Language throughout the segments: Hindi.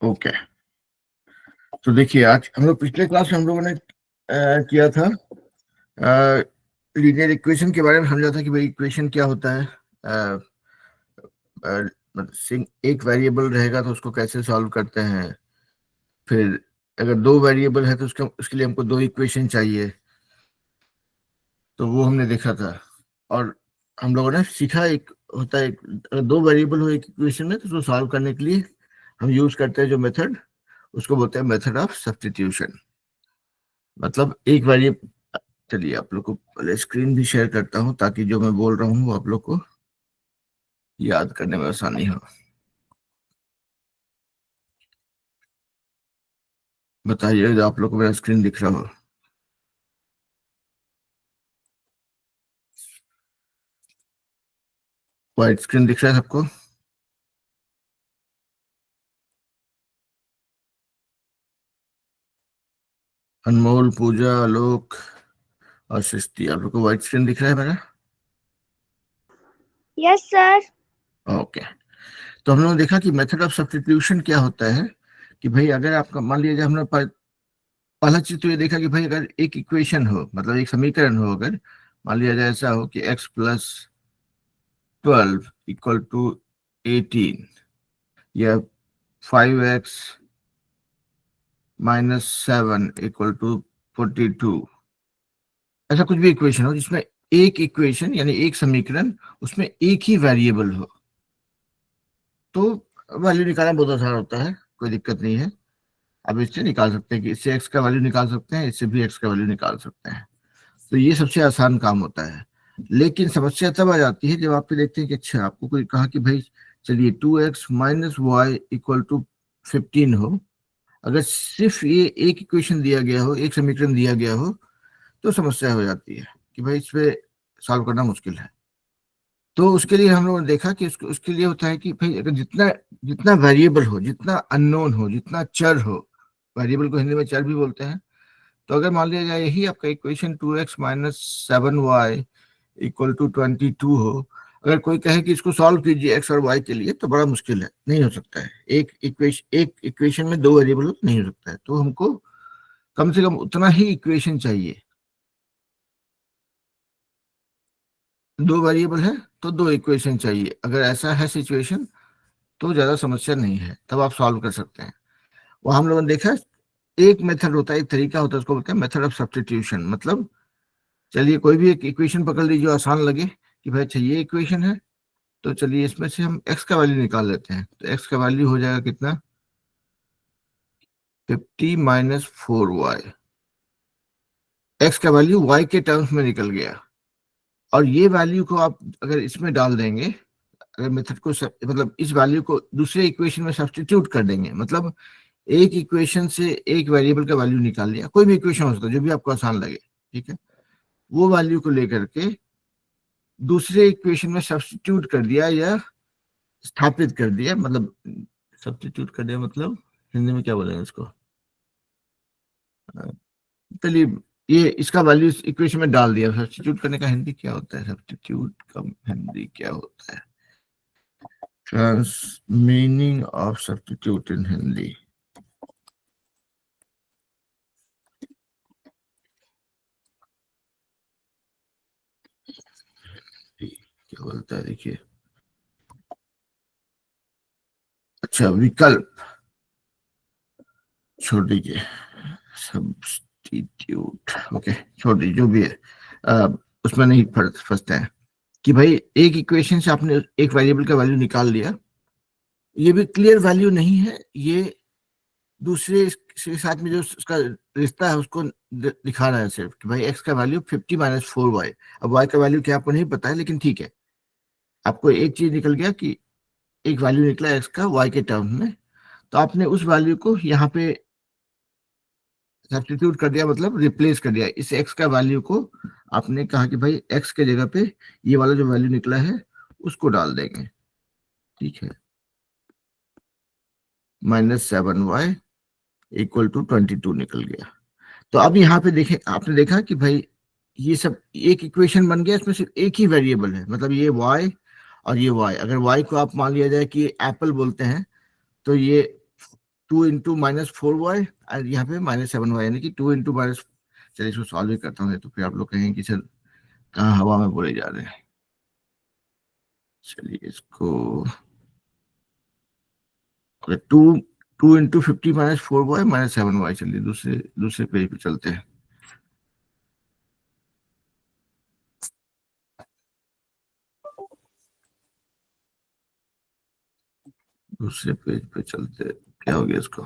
ओके, तो देखिए आज हम लोग पिछले क्लास में हम लोगों ने किया था लीनियर इक्वेशन के बारे में समझा था कि भाई इक्वेशन क्या होता है। अ, मतलब एक वेरिएबल रहेगा तो उसको कैसे सॉल्व करते हैं। फिर अगर दो वेरिएबल है तो उसके लिए हमको दो इक्वेशन चाहिए, तो वो हमने देखा था। और हम लोगों ने सीखा एक होता है अगर दो वेरिएबल हो एक इक्वेशन में तो उसको सॉल्व करने के लिए हम यूज करते हैं जो मेथड, उसको बोलते हैं मेथड ऑफ सब्स्टिट्यूशन। मतलब एक वेरिएबल, चलिए आप लोग को पहले स्क्रीन भी शेयर करता हूँ ताकि जो मैं बोल रहा हूँ वो आप लोग को याद करने में आसानी हो। बताइए आप लोग को मेरा स्क्रीन दिख रहा हो। व्हाइट स्क्रीन दिख रहा है सबको? अनमोल, पूजा, आलोक और सृष्टि, आप लोग को व्हाइट स्क्रीन दिख रहा है मेरा? Yes sir. ओके, तो हम लोगों ने देखा कि मेथड ऑफ सब्स्टिट्यूशन क्या होता है। कि भाई अगर आपका मान लिया हमने पहला चीज तो ये देखा कि भाई अगर एक इक्वेशन हो, मतलब एक समीकरण हो, अगर मान लिया जाए ऐसा हो कि x+12 = 18 या 5x-7 = 42, ऐसा कुछ भी इक्वेशन हो जिसमें एक इक्वेशन यानी एक समीकरण उसमें एक ही वेरिएबल हो, तो वैल्यू निकालना बहुत आसान होता है, कोई दिक्कत नहीं है। अब इससे निकाल सकते हैं कि इससे x का वैल्यू निकाल सकते हैं, इससे भी x का वैल्यू निकाल सकते हैं। तो ये सबसे आसान काम होता है। लेकिन समस्या तब आ जाती है जब आप ये देखते हैं कि अच्छा आपको कोई कहा कि भाई चलिए 2x - y = 15 हो। अगर सिर्फ ये एक इक्वेशन दिया गया हो, एक समीकरण दिया गया हो, तो समस्या हो जाती है कि भाई इस पे सॉल्व करना मुश्किल है। तो उसके लिए हम लोगों ने देखा कि उसके लिए होता है कि भाई अगर जितना जितना वेरिएबल हो, जितना अननोन हो, जितना चर हो, वेरिएबल को हिंदी में चर भी बोलते हैं। तो अगर मान लिया जाए यही आपका इक्वेशन 2x - 7y = 22 हो, अगर कोई कहे कि इसको सॉल्व कीजिए एक्स और वाई के लिए, तो बड़ा मुश्किल है, नहीं हो सकता है। एक इक्वेशन में दो वेरिएबल नहीं हो सकता है, तो हमको कम से कम उतना ही इक्वेशन चाहिए। दो वेरिएबल है तो दो इक्वेशन चाहिए। अगर ऐसा है सिचुएशन तो ज्यादा समस्या नहीं है, तब आप सॉल्व कर सकते हैं। वो हम लोगों ने देखा एक मेथड होता है, एक तरीका होता है, उसको बोलते हैं मेथड ऑफ सब्स्टिट्यूशन। मतलब चलिए कोई भी एक इक्वेशन पकड़ लीजिए जो आसान लगे कि भाई अच्छा ये इक्वेशन है, तो चलिए इसमें से हम x का वैल्यू निकाल लेते हैं। तो x का वैल्यू हो जाएगा कितना, 50 - 4y। x का वैल्यू y के टर्म्स में निकल गया, और ये वैल्यू को आप अगर इसमें डाल देंगे, अगर मेथड को मतलब इस वैल्यू को दूसरे इक्वेशन में सब्स्टिट्यूट कर देंगे, मतलब एक इक्वेशन से एक वेरिएबल का वैल्यू निकाल लिया, कोई भी इक्वेशन हो सकता है जो भी आपको आसान लगे, ठीक है, वो वैल्यू को लेकर के दूसरे इक्वेशन में सब्स्टिट्यूट कर दिया या स्थापित कर दिया। मतलब सब्स्टिट्यूट कर दिया मतलब हिंदी में क्या बोलेंगे इसको, चलिए ये इसका वैल्यू इस इक्वेशन में डाल दिया। सब्स्टिट्यूट करने का हिंदी क्या होता है, सब्स्टिट्यूट का हिंदी क्या होता है, ट्रांस मीनिंग ऑफ सब्स्टिट्यूट इन हिंदी। क्या बोलता है देखिए, अच्छा विकल्प, छोड़ दीजिए, सब्स्टिट्यूट, ओके छोड़ दीजिए जो भी है। उसमें नहीं फंसते हैं कि भाई एक इक्वेशन से आपने एक वेरिएबल का वैल्यू निकाल लिया, ये भी क्लियर वैल्यू नहीं है, ये दूसरे के साथ में जो उसका रिश्ता है उसको दिखा रहा है सिर्फ कि भाई एक्स का वैल्यू 50 - 4y। अब वाई का वैल्यू क्या आपको नहीं पता है, लेकिन ठीक है, आपको एक चीज निकल गया कि एक वैल्यू निकला एक्स का वाई के टर्म में, तो आपने उस वैल्यू को यहाँ पे सब्स्टिट्यूट कर दिया, मतलब रिप्लेस कर दिया। इस एक्स का वैल्यू को आपने कहा कि भाई एक्स के जगह पे ये वाला जो वैल्यू निकला है उसको डाल देंगे, ठीक है, -7y = 22 निकल गया। तो अब यहाँ पे देखें, आपने देखा कि भाई ये सब एक इक्वेशन बन गया, इसमें सिर्फ एक ही वेरिएबल है, मतलब ये y और ये y। अगर y को आप मान लिया जाए कि एप्पल बोलते हैं, तो ये 2 इंटू -4y और यहाँ पे -7y, यानी कि 2 इंटू माइनस। चलिए इसको सॉल्व ही करता हूँ, तो फिर आप लोग कहेंगे कि सर कहाँ हवा में बोले जा रहे हैं। चलिए इसको 2 इंटू 50 -4y -7y। चलिए दूसरे दूसरे पेज पे चलते हैं। दूसरे पेज पे चलते, क्या हो गया इसको।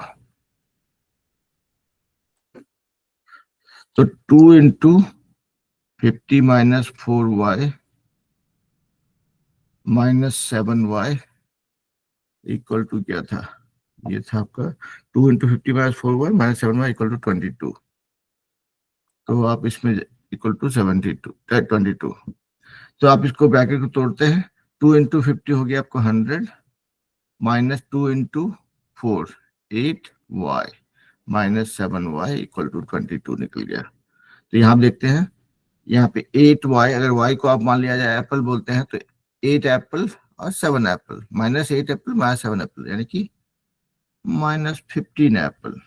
तो 2 into 50 -4y -7y equal to क्या था, ये था आपका 2 into 50 -4y -7y equal to 22। तो आप इसमें इक्वल टू 22। तो आप इसको ब्रैकेट को तोड़ते हैं। 2 इंटू 50 हो गया आपको 100 -2 into 4 8y -7y equal to 22 निकल गया। तो यहाँ आप देखते हैं, यहाँ पे 8y, अगर y को आप मान लिया जाए एप्पल बोलते हैं, तो 8 एप्पल और 7 एप्पल, -8 एप्पल -7 एप्पल, यानी कि -15 एप्पल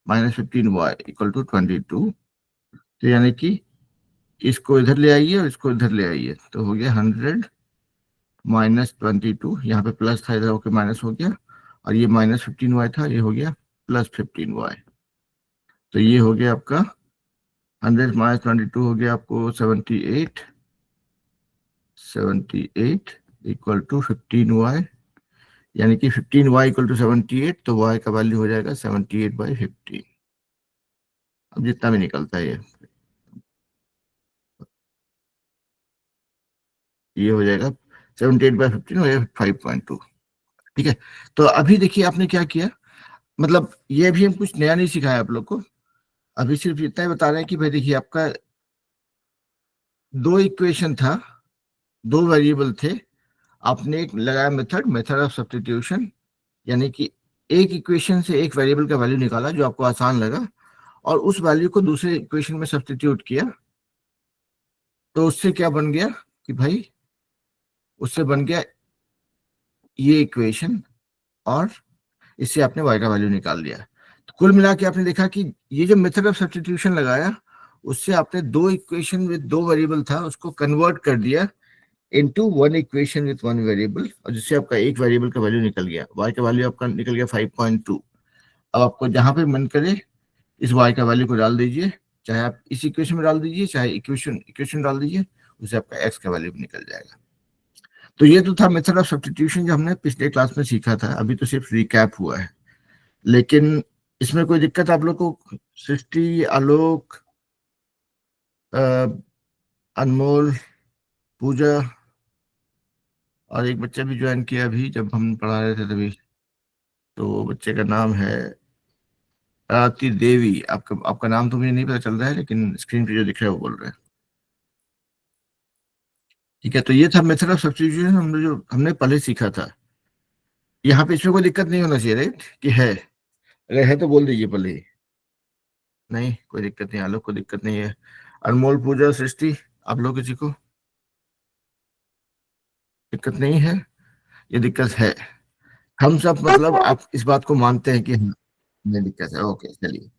-15y इक्वल टू 22। तो यानी कि इसको इधर ले आइए और इसको इधर ले आइए, तो हो गया 100 -22। यहाँ पे प्लस था, इधर होकर माइनस हो गया, और ये -15y था, ये हो गया +15y। तो ये हो गया आपका 100 -22 हो गया आपको 78 इक्वल टू 15y, यानी कि 15y इक्वल टू 78। तो y का वैल्यू हो जाएगा 78/15। अब जितना भी निकलता है ये हो जाएगा 78/15 हो जाएगा 5.2। ठीक है। तो अभी देखिए आपने क्या किया, मतलब ये भी हम कुछ नया नहीं सिखाया आप लोग को, अभी सिर्फ इतना ही बता रहे हैं कि भाई देखिए आपका दो इक्वेशन था, दो वेरिएबल थे, आपने एक लगाया मेथड ऑफ सब्स्टिट्यूशन, यानी कि एक इक्वेशन से एक वेरिएबल का वैल्यू निकाला जो आपको आसान लगा, और उस वैल्यू को दूसरे इक्वेशन में सब्स्टिट्यूट किया। तो उससे क्या बन गया कि भाई, उससे बन गया ये इक्वेशन, और इससे आपने y का वैल्यू निकाल लिया। तो कुल मिला के आपने देखा कि ये जो मेथड ऑफ सब्स्टिट्यूशन लगाया, उससे आपने दो इक्वेशन विद दो वेरिएबल था उसको कन्वर्ट कर दिया into one equation with one variable, और जिससे आपका एक वेरिएबल का वैल्यू निकल गया, y का वैल्यू आपका निकल गया 5.2। अब आपको जहां पे मन करे इस y का वैल्यू को डाल दीजिए, चाहे आप इस इक्वेशन में डाल दीजिए, चाहे इक्वेशन इक्वेशन डाल दीजिए, उससे आपका x का वैल्यू निकल जाएगा। तो ये तो था मेथड ऑफ सब्स्टिट्यूशन जो हमने पिछले क्लास में सीखा था, अभी तो सिर्फ रिकैप हुआ है। लेकिन इसमें कोई दिक्कत आप लोग को? सृष्टि, आलोक, अनमोल, पूजा, और एक बच्चा भी ज्वाइन किया अभी जब हम पढ़ा रहे थे तभी, तो बच्चे का नाम है आरती देवी। आपका आपका नाम तो मुझे नहीं पता चल रहा है, लेकिन स्क्रीन पे जो दिख रहा है वो बोल रहे हैं। ठीक है। तो ये था मेथड ऑफ सब्स्टिट्यूशन, हमने जो हमने पहले सीखा था। यहाँ पे इसमें कोई दिक्कत नहीं होना चाहिए, राइट? कि है? अगर है तो बोल दीजिए पहले ही। नहीं, कोई दिक्कत नहीं, आलोक को दिक्कत नहीं है। अनमोल, पूजा, सृष्टि, आप लोग किसी को दिक्कत नहीं है? ये दिक्कत है। हम सब मतलब आप इस बात को मानते हैं कि हमें दिक्कत है। ओके, चलिए।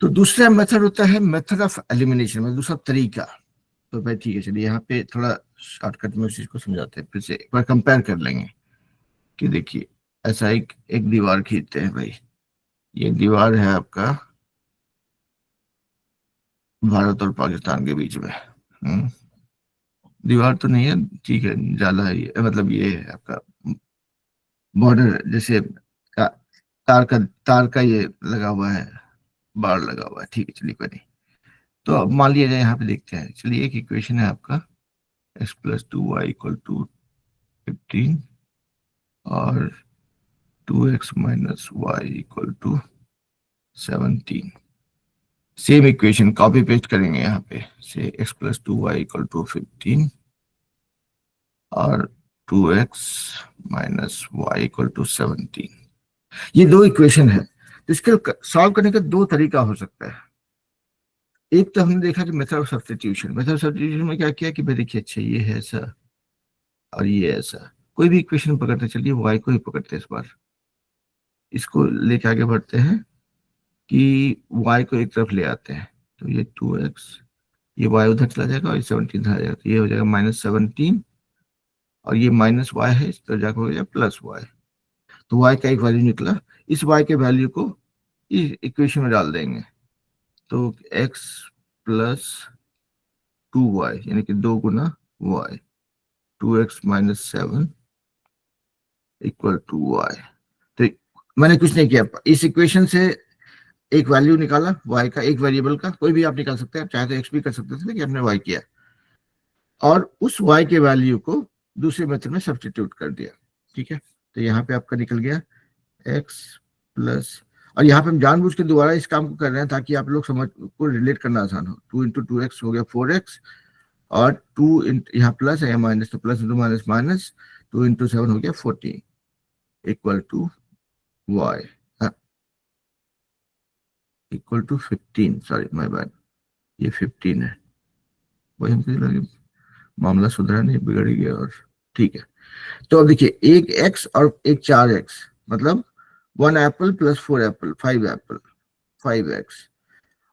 तो दूसरा मेथड होता है मेथड ऑफ एलिमिनेशन, मतलब दूसरा तरीका। तो भाई ठीक है, चलिए यहाँ पे थोड़ा शॉर्टकट में उस चीज को समझाते हैं, फिर से एक बार कंपेयर कर लेंगे कि देखिए, ऐसा एक एक दीवार खींचते हैं भाई। ये दीवार है आपका भारत और पाकिस्तान के बीच में। दीवार तो नहीं है, ठीक है, जाला है ये, मतलब ये है आपका बॉर्डर, जैसे का, तार का ये लगा हुआ है, बाड़ लगा हुआ है। ठीक है, चलिए कोई नहीं। तो अब मान लिया जाए, यहाँ पे देखते हैं, चलिए एक इक्वेशन है आपका x + 2y = 15 और 2x - y = 17। Same equation copy paste करेंगे यहाँ पे से x + 2y = 15 और 2x - y = 17। ये दो इक्वेशन है, तो इसके सॉल्व करने का दो तरीका हो सकता है। एक तो हमने देखा कि method of substitution, method of substitution में क्या किया कि भाई देखिए, अच्छा ये है ऐसा और ये ऐसा, कोई भी इक्वेशन पकड़ते चलिए, y को ही पकड़ते इस बार। इसको लेके आगे बढ़ते हैं कि y को एक तरफ ले आते हैं, तो ये 2x, ये y उधर चला जाएगा और ये 17 इधर आ जाएगा, तो ये हो जाएगा -17, और ये -y है, इस तरह जाकर हो जाएगा +y। तो y का एक वैल्यू निकला। इस y के वैल्यू को इस इक्वेशन में डाल देंगे, तो x प्लस 2y यानी कि 2 गुना y, 2x - 7 = y। तो मैंने कुछ नहीं किया, इस इक्वेशन से एक वैल्यू निकाला y का, एक वेरिएबल का, कोई भी आप निकाल सकते हैं, चाहे तो x भी कर सकते थे, लेकिन हमने y किया, और उस y के वैल्यू को दूसरे मेथड में सब्स्टिट्यूट कर दिया। ठीक है, तो यहाँ पे आपका निकल गया x प्लस, और यहाँ पे हम जानबूझ के दोबारा इस काम को कर रहे हैं ताकि आप लोग समझ को रिलेट करना आसान हो। 2 × 2x हो गया 4x, और 2 यहाँ प्लस है, माइनस, तो प्लस इंटू माइनस माइनस, 2 × 7 हो गया 14 = y, =15, सॉरी माय बैड, ये 15 है। वही हमको लगे मामला सुधरा नहीं, बिगड़ ही गया। और ठीक है, तो अब देखिए, एक x और एक 4x, मतलब 1 Apple plus 4 Apple, 5 Apple, 5x,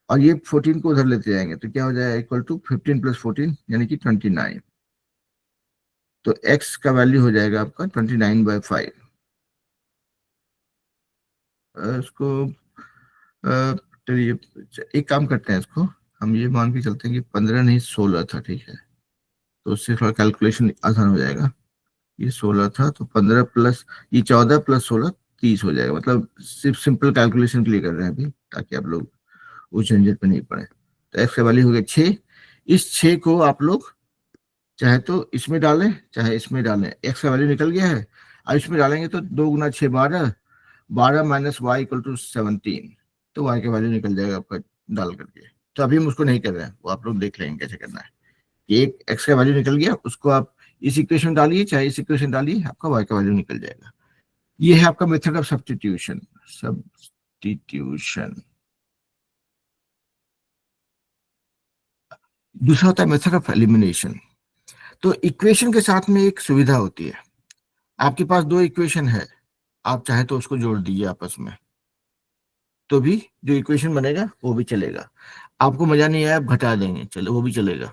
और ये 14 को उधर लेते जाएंगे, तो क्या हो जाएगा, =15 + 14 यानी कि 29। तो x का वैल्यू हो जाएगा आपका 29/5। इसको चलिए एक काम करते हैं, इसको हम ये मान के चलते हैं कि 15 नहीं 16 था, ठीक है, तो उससे थोड़ा कैलकुलेशन आसान हो जाएगा। ये 16 था, तो 15 प्लस ये 14 + 16 30 हो जाएगा। मतलब सिर्फ सिंपल कैलकुलेशन के लिए कर रहे हैं अभी, ताकि आप लोग उस झंझट पे नहीं पड़े। तो एक्स का वैल्यू हो गया 6। इस 6 को आप लोग चाहे तो इसमें डालें, चाहे इसमें डालें, एक्स का वैल्यू निकल गया है। अब इसमें डालेंगे तो 2 × 6 12, 12 - y = 17, तो y का वैल्यू निकल जाएगा आपका डाल करके। तो अभी हम उसको नहीं कर रहे हैं, वो आप लोग देख लेंगे कैसे करना है। एक एक्स का वैल्यू निकल गया, उसको आप इस इक्वेशन डालिए, चाहे इस इक्वेशन डालिए, आपका वाई का वैल्यू निकल जाएगा। ये है आपका मेथड ऑफ सब्स्टिट्यूशन। सब्स्टिट्यूशन। दूसरा होता है मेथड ऑफ एलिमिनेशन। तो इक्वेशन के साथ में एक सुविधा होती है, आपके पास दो इक्वेशन है, आप चाहे तो उसको जोड़ दीजिए आपस में, तो भी जो इक्वेशन बनेगा वो भी चलेगा। आपको मजा नहीं आया, आप घटा देंगे, चले वो भी चलेगा।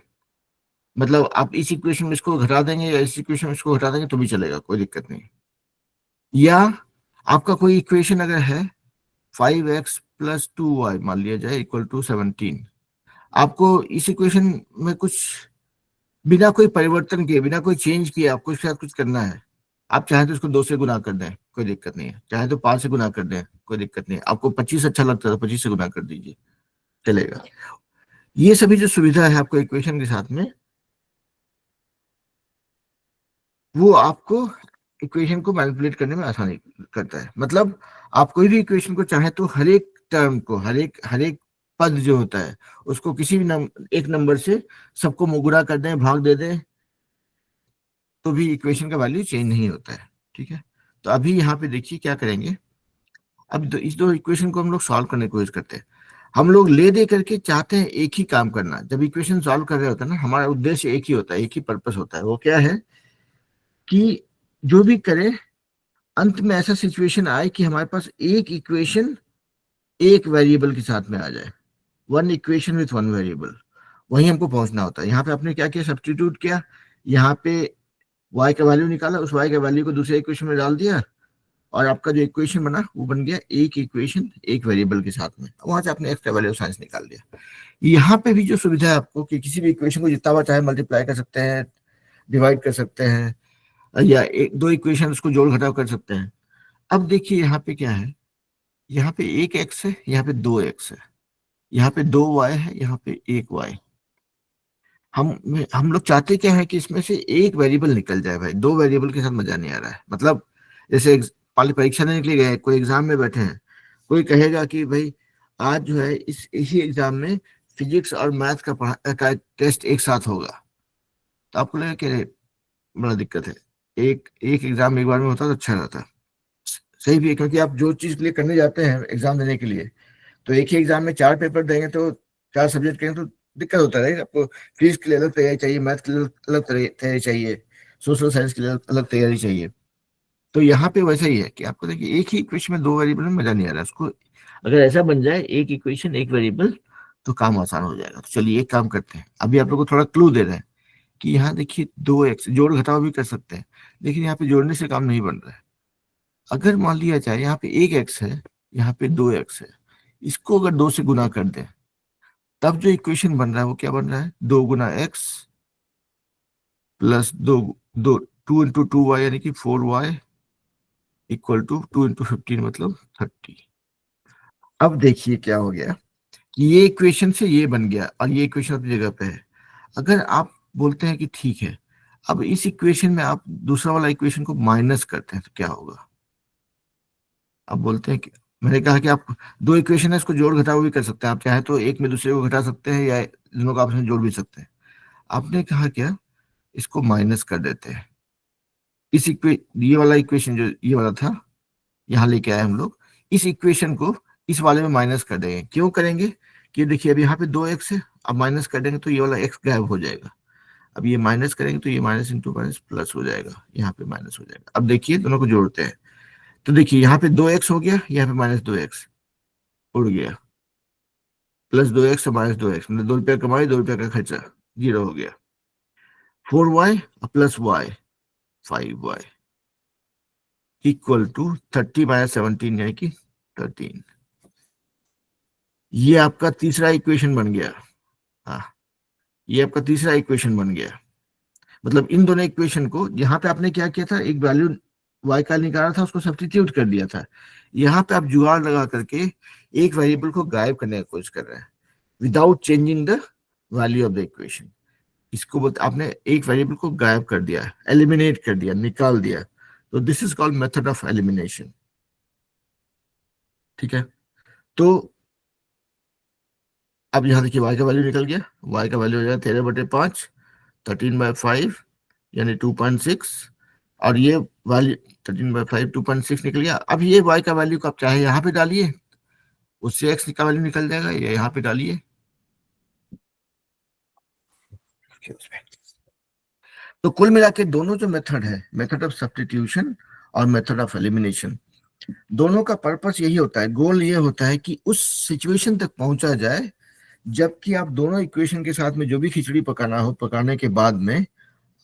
मतलब आप इस इक्वेशन में इसको घटा देंगे या इस इक्वेशन में इसको घटा देंगे तो भी चलेगा, कोई दिक्कत नहीं। या आपका कोई इक्वेशन अगर है 5x + 2y मान लिया जाए = 17, आपको इस इक्वेशन में कुछ बिना कोई परिवर्तन किए, बिना कोई चेंज किए आपको इसके साथ कुछ करना है। आप चाहे तो इसको 2 से गुना कर दें, कोई दिक्कत नहीं है, चाहे तो 5 से गुना कर दें, कोई दिक्कत नहीं है। आपको 25 अच्छा लगता है तो 25 से गुना कर दीजिए, चलेगा। ये सभी जो सुविधा है आपको इक्वेशन के साथ में, वो आपको इक्वेशन को मैनिपुलेट करने में आसानी करता है। मतलब आप कोई भी इक्वेशन को चाहे तो हर एक टर्म को, हर एक पद जो होता है उसको किसी भी एक नंबर से सबको गुणा कर दें, भाग दे दें, तो भी इक्वेशन का वैल्यू चेंज नहीं होता है। ठीक है, तो अभी यहाँ पे देखिए क्या करेंगे। अब इस दो इक्वेशन को हम लोग सॉल्व करने की कोशिश करते हैं। हम लोग ले दे करके चाहते हैं एक ही काम करना। जब इक्वेशन सॉल्व कर रहे होते हैं ना, हमारा उद्देश्य एक ही होता है, एक ही पर्पस होता है। वो क्या है कि जो भी करे, अंत में ऐसा सिचुएशन आए कि हमारे पास एक इक्वेशन एक वेरिएबल के साथ में आ जाए, one equation with one variable, वहीं हमको पहुंचना होता है। यहाँ पे आपने क्या किया, सब्स्टिट्यूट किया, यहाँ पे y का वैल्यू निकाला, उस y का वैल्यू को दूसरे इक्वेशन में डाल दिया, और आपका जो इक्वेशन बना वो बन गया एक इक्वेशन एक वेरिएबल के साथ में। वहां से आपने एक्स का वैल्यू साइंस निकाल दिया। यहाँ पे भी जो सुविधा है आपको कि किसी भी इक्वेशन को जितना बार चाहे मल्टीप्लाई कर सकते हैं, डिवाइड कर सकते हैं, या एक दो इक्वेशन उसको जोड़ घटाव कर सकते हैं। अब देखिए यहाँ पे क्या है, यहाँ पे एक एक्स है, यहाँ पे दो एक्स है, यहाँ पे दो वाई है, यहाँ पे एक वाई। हम लोग चाहते क्या है कि इसमें से एक वेरिएबल निकल जाए भाई, दो वेरिएबल के साथ मजा नहीं आ रहा है। मतलब जैसे परीक्षा देने के लिए गए, कोई एग्जाम में बैठे हैं, कोई कहेगा कि भाई आज जो है इसी एग्जाम में फिजिक्स और मैथ का टेस्ट एक साथ होगा, तो आपको लगेगा कि अरे, बड़ा दिक्कत है। एक एक एग्जाम एक बार में होता तो अच्छा रहता। सही भी है, क्योंकि आप जो चीज के लिए करने जाते हैं एग्जाम देने के लिए, तो एक ही एग्जाम में 4 पेपर देंगे, तो 4 सब्जेक्ट करेंगे तो दिक्कत होता है। आपको फिजिक्स के लिए अलग तैयारी चाहिए, मैथ के लिए अलग तैयारी चाहिए, सोशल साइंस के लिए अलग तैयारी चाहिए। तो यहाँ पे वैसा ही है कि आपको देखिए एक ही इक्वेशन में दो वेरिएबल में मजा नहीं आ रहा उसको। अगर ऐसा बन जाए एक इक्वेशन एक वेरिएबल, तो काम आसान हो जाएगा। तो चलिए एक काम करते हैं, अभी आप लोग को थोड़ा क्लू दे रहे हैं कि यहाँ देखिए दो एक्स जोड़ घटाव भी कर सकते हैं, लेकिन यहाँ पे जोड़ने से काम नहीं बन रहा है। अगर मान लिया जाए यहाँ पे एक एक्स है, यहाँ पे दो एक्स है, इसको अगर दो से गुना कर दें, तब जो इक्वेशन बन रहा है वो क्या बन रहा है, दो गुना एक्स प्लस दो, दो 2 × 2y यानी कि 4y इक्वल टू 2 × 15 मतलब 30। अब देखिए क्या हो गया कि ये इक्वेशन से ये बन गया और ये इक्वेशन अपनी जगह पे है। अगर आप बोलते हैं कि ठीक है, अब इस इक्वेशन में आप दूसरा वाला इक्वेशन को माइनस करते हैं तो क्या होगा। आप बोलते हैं कि मैंने कहा कि आप दो इक्वेशन है इसको जोड़ घटाव भी कर सकते हैं, आप चाहे तो एक में दूसरे को घटा सकते हैं या दोनों को आपस में जोड़ भी सकते हैं। आपने कहा क्या, इसको माइनस कर देते हैं। ये वाला इक्वेशन जो ये वाला था यहाँ लेके आए हम लोग, इस इक्वेशन को इस वाले में माइनस कर देंगे। क्यों करेंगे कि देखिए अब यहाँ पे दो एक्स है, अब माइनस कर देंगे तो ये वाला एक्स गायब हो जाएगा। अब ये माइनस करेंगे तो ये माइनस इंटू माइनस प्लस हो जाएगा, यहाँ पे माइनस हो जाएगा। अब देखिए दोनों को जोड़ते हैं, तो देखिए यहाँ पे दो एक्स हो गया, यहाँ पे माइनस दो एक्स उड़ गया, प्लस दो एक्स माइनस दो एक्स, मतलब 2 रुपया कमाई 2 रुपया का खर्चा, जीरो हो गया। 4y plus Y 5y equal to 30 - 17 यानी कि 13। ये आपका तीसरा इक्वेशन बन गया। हाँ, ये आपका तीसरा इक्वेशन बन गया। मतलब इन दोनों इक्वेशन को यहाँ पे आपने क्या किया था, एक वैल्यू y का निकाला था उसको सब्स्टिट्यूट कर दिया था। यहाँ पे आप जुगाड़ लगा करके एक वेरिएबल को गायब करने की कोशिश कर रहे हैं without changing the value of the equation. इसको बोलते आपने एक वेरिएबल को गायब कर दिया, एलिमिनेट कर दिया, निकाल दिया। तो this is called method of elimination. ठीक है, तो अब यहाँ देखिए y का वैल्यू निकल गया, y का वैल्यू हो जाएगा 13/5, 13/5 यानी 2.6। और ये वैल्यू 13/5 2.6 निकल गया। अब ये y का वैल्यू को आप चाहे यहाँ पे डालिए, उससे x का वैल्यू निकल जाएगा, या यहाँ पे डालिए। तो कुल मिला के दोनों जो मेथड है, मेथड ऑफ सब्स्टिट्यूशन और मेथड ऑफ एलिमिनेशन, दोनों का पर्पस यही होता है, गोल ये होता है कि उस सिचुएशन तक पहुंचा जाए जबकि आप दोनों इक्वेशन के साथ में जो भी खिचड़ी पकाना हो, पकाने के बाद में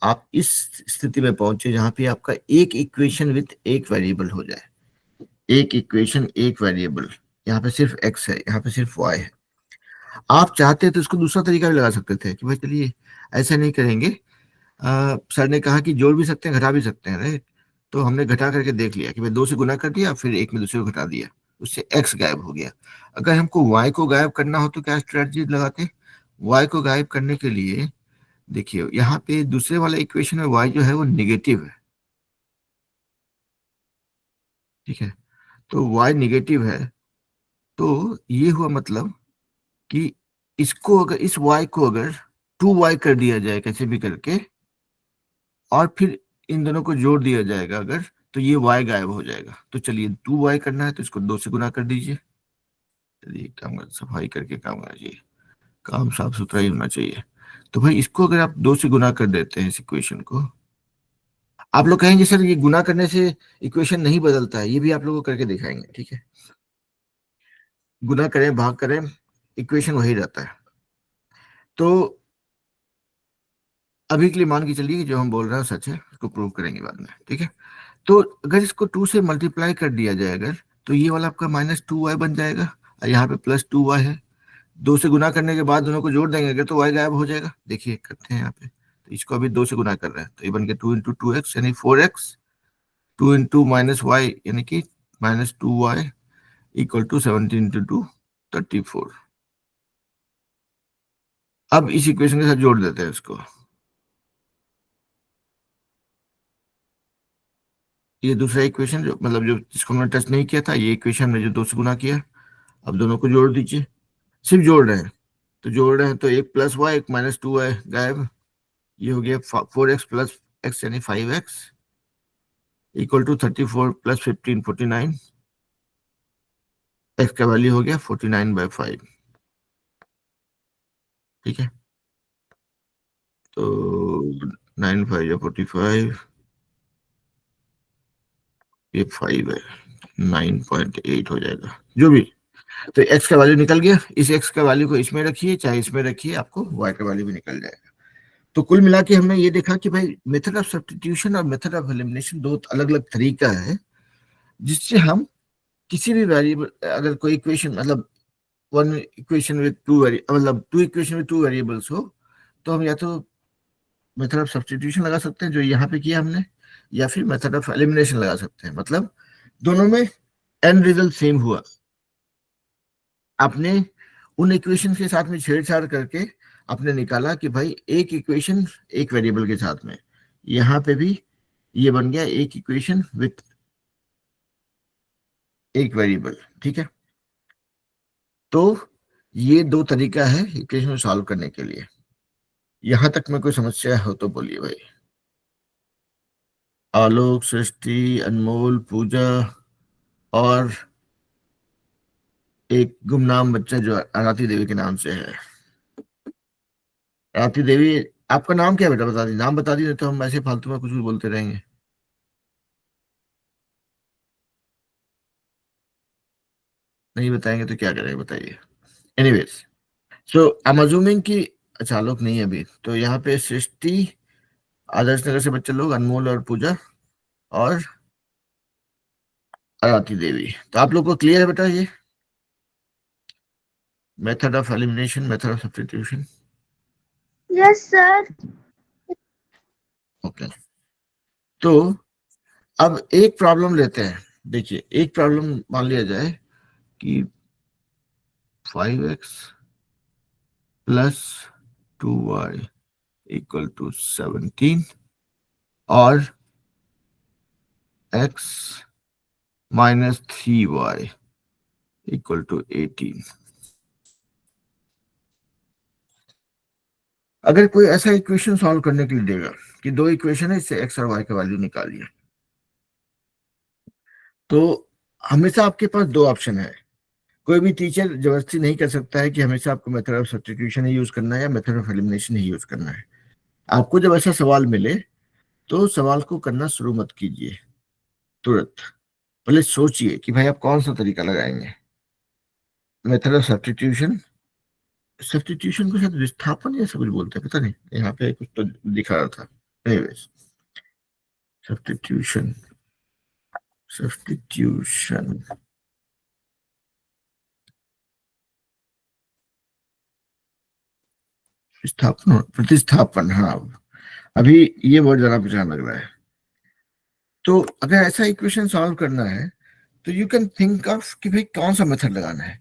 आप इस स्थिति में पहुंचे जहां पे आपका एक इक्वेशन विथ एक वेरिएबल हो जाए। एक इक्वेशन एक वेरिएबल, यहाँ पे सिर्फ x है, यहाँ पे सिर्फ y है। आप चाहते तो इसको दूसरा तरीका भी लगा सकते थे कि भाई चलिए ऐसा नहीं करेंगे, सर ने कहा कि जोड़ भी सकते हैं घटा भी सकते हैं, राइट। तो हमने घटा करके देख लिया कि भाई दो से गुना कर दिया, फिर एक में दूसरे को घटा दिया, उससे x गायब हो गया। अगर हमको y को गायब करना हो तो क्या स्ट्रेटजी लगाते, y को गायब करने के लिए देखिए यहाँ पे दूसरे वाले इक्वेशन में y जो है वो निगेटिव है। ठीक है, तो y निगेटिव है, तो ये हुआ मतलब कि इसको अगर इस y को अगर 2y कर दिया जाए कैसे भी करके, और फिर इन दोनों को जोड़ दिया जाएगा अगर, तो ये y गायब हो जाएगा। तो चलिए 2y करना है तो इसको 2 से गुना कर दीजिए। चलिए काम सफाई करके काम करना चाहिए, काम साफ सुथरा ही होना चाहिए। तो भाई इसको अगर आप 2 से गुना कर देते हैं इस इक्वेशन को, आप लोग कहेंगे सर ये गुना करने से इक्वेशन नहीं बदलता है, ये भी आप लोगों को करके दिखाएंगे। ठीक है, गुना करें भाग करें इक्वेशन वही रहता है। तो अभी के लिए मान के चलिए कि जो हम बोल रहे हैं सच है, उसको प्रूव करेंगे बाद में। ठीक है, तो अगर इसको 2 से मल्टीप्लाई कर दिया जाए अगर, तो ये वाला आपका -2y बन जाएगा, और यहाँ पे +2y है। 2 से गुना करने के बाद दोनों को जोड़ देंगे अगर, तो y गायब हो जाएगा। देखिए करते हैं यहाँ पे, तो इसको अभी 2 से गुना कर रहे हैं तो ये बन गया 2 × 2x यानी 4x, 2 × -y यानी कि -2y इक्वल टू 17 × 2 34। अब इस इक्वेशन के साथ जोड़ देते हैं इसको, ये दूसरा इक्वेशन जो मतलब जो जिसको हमने टच नहीं किया था, ये इक्वेशन में जो 2 से गुना किया। अब दोनों को जोड़ दीजिए, सिर्फ जोड़ रहे हैं, तो जोड़ रहे हैं तो एक +y एक -2y गायब। ये हो गया 4x प्लस x यानी 5x इक्वल टू 34 + 15 49। x का वैल्यू हो गया 49/5। ठीक है, तो 9 × 5 = 45, ये 5 है, 9.8 हो जाएगा जो भी। तो एक्स का वैल्यू निकल गया, इस एक्स का वैल्यू को इसमें रखिए चाहे इसमें रखिए, आपको वाई का वैल्यू भी निकल जाएगा। तो कुल मिला के हमने ये देखा कि भाई मेथड ऑफ सब्स्टिट्यूशन और मेथड ऑफ एलिमिनेशन दो अलग अलग तरीका है जिससे हम किसी भी वेरिएबल, अगर कोई इक्वेशन मतलब one equation with two very मतलब two equation with two variables हो, तो हम या तो मेथड ऑफ सब्स्टिट्यूशन लगा सकते हैं जो यहाँ पे किया हमने, या फिर मेथड ऑफ एलिमिनेशन लगा सकते हैं। मतलब दोनों में एंड रिजल्ट सेम हुआ। आपने उन इक्वेशन के साथ में छेड़छाड़ करके आपने निकाला कि भाई एक इक्वेशन एक वेरिएबल के साथ में, यहाँ पे भी ये बन गया एक इक्वेशन विथ एक वेरिएबल। ठीक है, तो ये दो तरीका है इक्वेशन को सॉल्व करने के लिए। यहां तक में कोई समस्या हो तो बोलिए भाई। आलोक, सृष्टि, अनमोल, पूजा और एक गुमनाम बच्चा जो आरती देवी के नाम से है। आरती देवी, आपका नाम क्या है बेटा, बता दी, नाम बता दी, नहीं तो हम ऐसे फालतू में कुछ भी बोलते रहेंगे। नहीं बताएंगे तो क्या करेंगे बताइए। Anyways, so I am assuming कि अच्छा आलोक नहीं है अभी, तो यहाँ पे सृष्टि, आदर्श नगर से बच्चे लोग, अनमोल और पूजा और आरती देवी। तो आप लोग को क्लियर है बेटा ये method of elimination, method of substitution? Yes sir. Okay, तो अब एक प्रॉब्लम लेते हैं। देखिए एक प्रॉब्लम मान लिया जाए कि 5x plus 2y equal to 17 और x minus 3y equal to 18। अगर कोई ऐसा इक्वेशन सॉल्व करने के लिए देगा कि दो इक्वेशन है, इससे x और y का वैल्यू निकालिए, तो हमेशा आपके पास दो ऑप्शन है। कोई भी टीचर जबरदस्ती नहीं कर सकता है कि हमेशा आपको method of substitution he use करना है या method of elimination he use करना है। आपको जब ऐसा सवाल मिले तो सवाल को करना शुरू मत कीजिए तुरंत, पहले सोचिए कि भाई आप कौन सा तरीका लगाएंगे। मेथड ऑफ सब्स्टिट्यूशन, सब्स्टिट्यूशन को शायद विस्थापन या ऐसा कुछ बोलते हैं, पता नहीं, यहाँ पे कुछ तो दिखा रहा था। एनीवेज, सब्स्टिट्यूशन, सब्स्टिट्यूशन विस्थापन, प्रतिस्थापन, हाँ। अभी ये वर्ड जरा पहचान लग रहा है। तो अगर ऐसा इक्वेशन सॉल्व करना है तो यू कैन थिंक ऑफ कि भाई कौन सा मेथड लगाना है।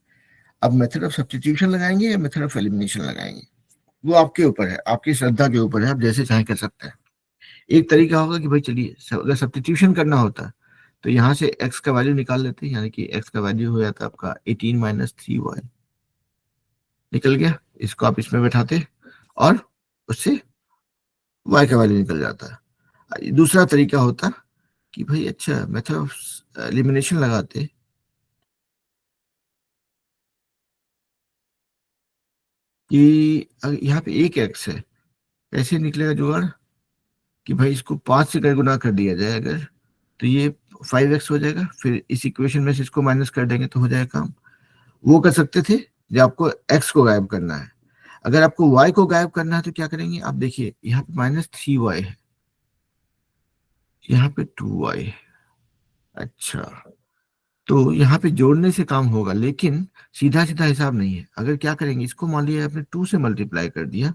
अब मेथड ऑफ सब्स्टिट्यूशन लगाएंगे या मेथड ऑफ एलिमिनेशन लगाएंगे, वो आपके ऊपर है, आपकी श्रद्धा के ऊपर है, आप जैसे चाहे कर सकते हैं। एक तरीका होगा कि भाई चलिए अगर सब्स्टिट्यूशन करना होता तो यहाँ से x का वैल्यू निकाल लेते हैं, यानी कि x का वैल्यू हो जाता आपका 18 माइनस 3y, निकल गया। इसको आप इसमें बैठाते और उससे y का वैल्यू निकल जाता है। दूसरा तरीका होता कि भाई अच्छा मेथड ऑफ एलिमिनेशन लगाते कि यहाँ पे एक x है, कैसे निकलेगा जुगाड़ कि भाई इसको 5 से गुना कर दिया जाए अगर, तो ये 5x हो जाएगा, फिर इस इक्वेशन में से इसको माइनस कर देंगे तो हो जाएगा काम। वो कर सकते थे जब आपको x को गायब करना है। अगर आपको y को गायब करना है तो क्या करेंगे, आप देखिए यहाँ पे -3y है, यहाँ पे 2y है। अच्छा, तो यहाँ पे जोड़ने से काम होगा, लेकिन सीधा सीधा हिसाब नहीं है। अगर क्या करेंगे, इसको मान लिया आपने 2 से मल्टीप्लाई कर दिया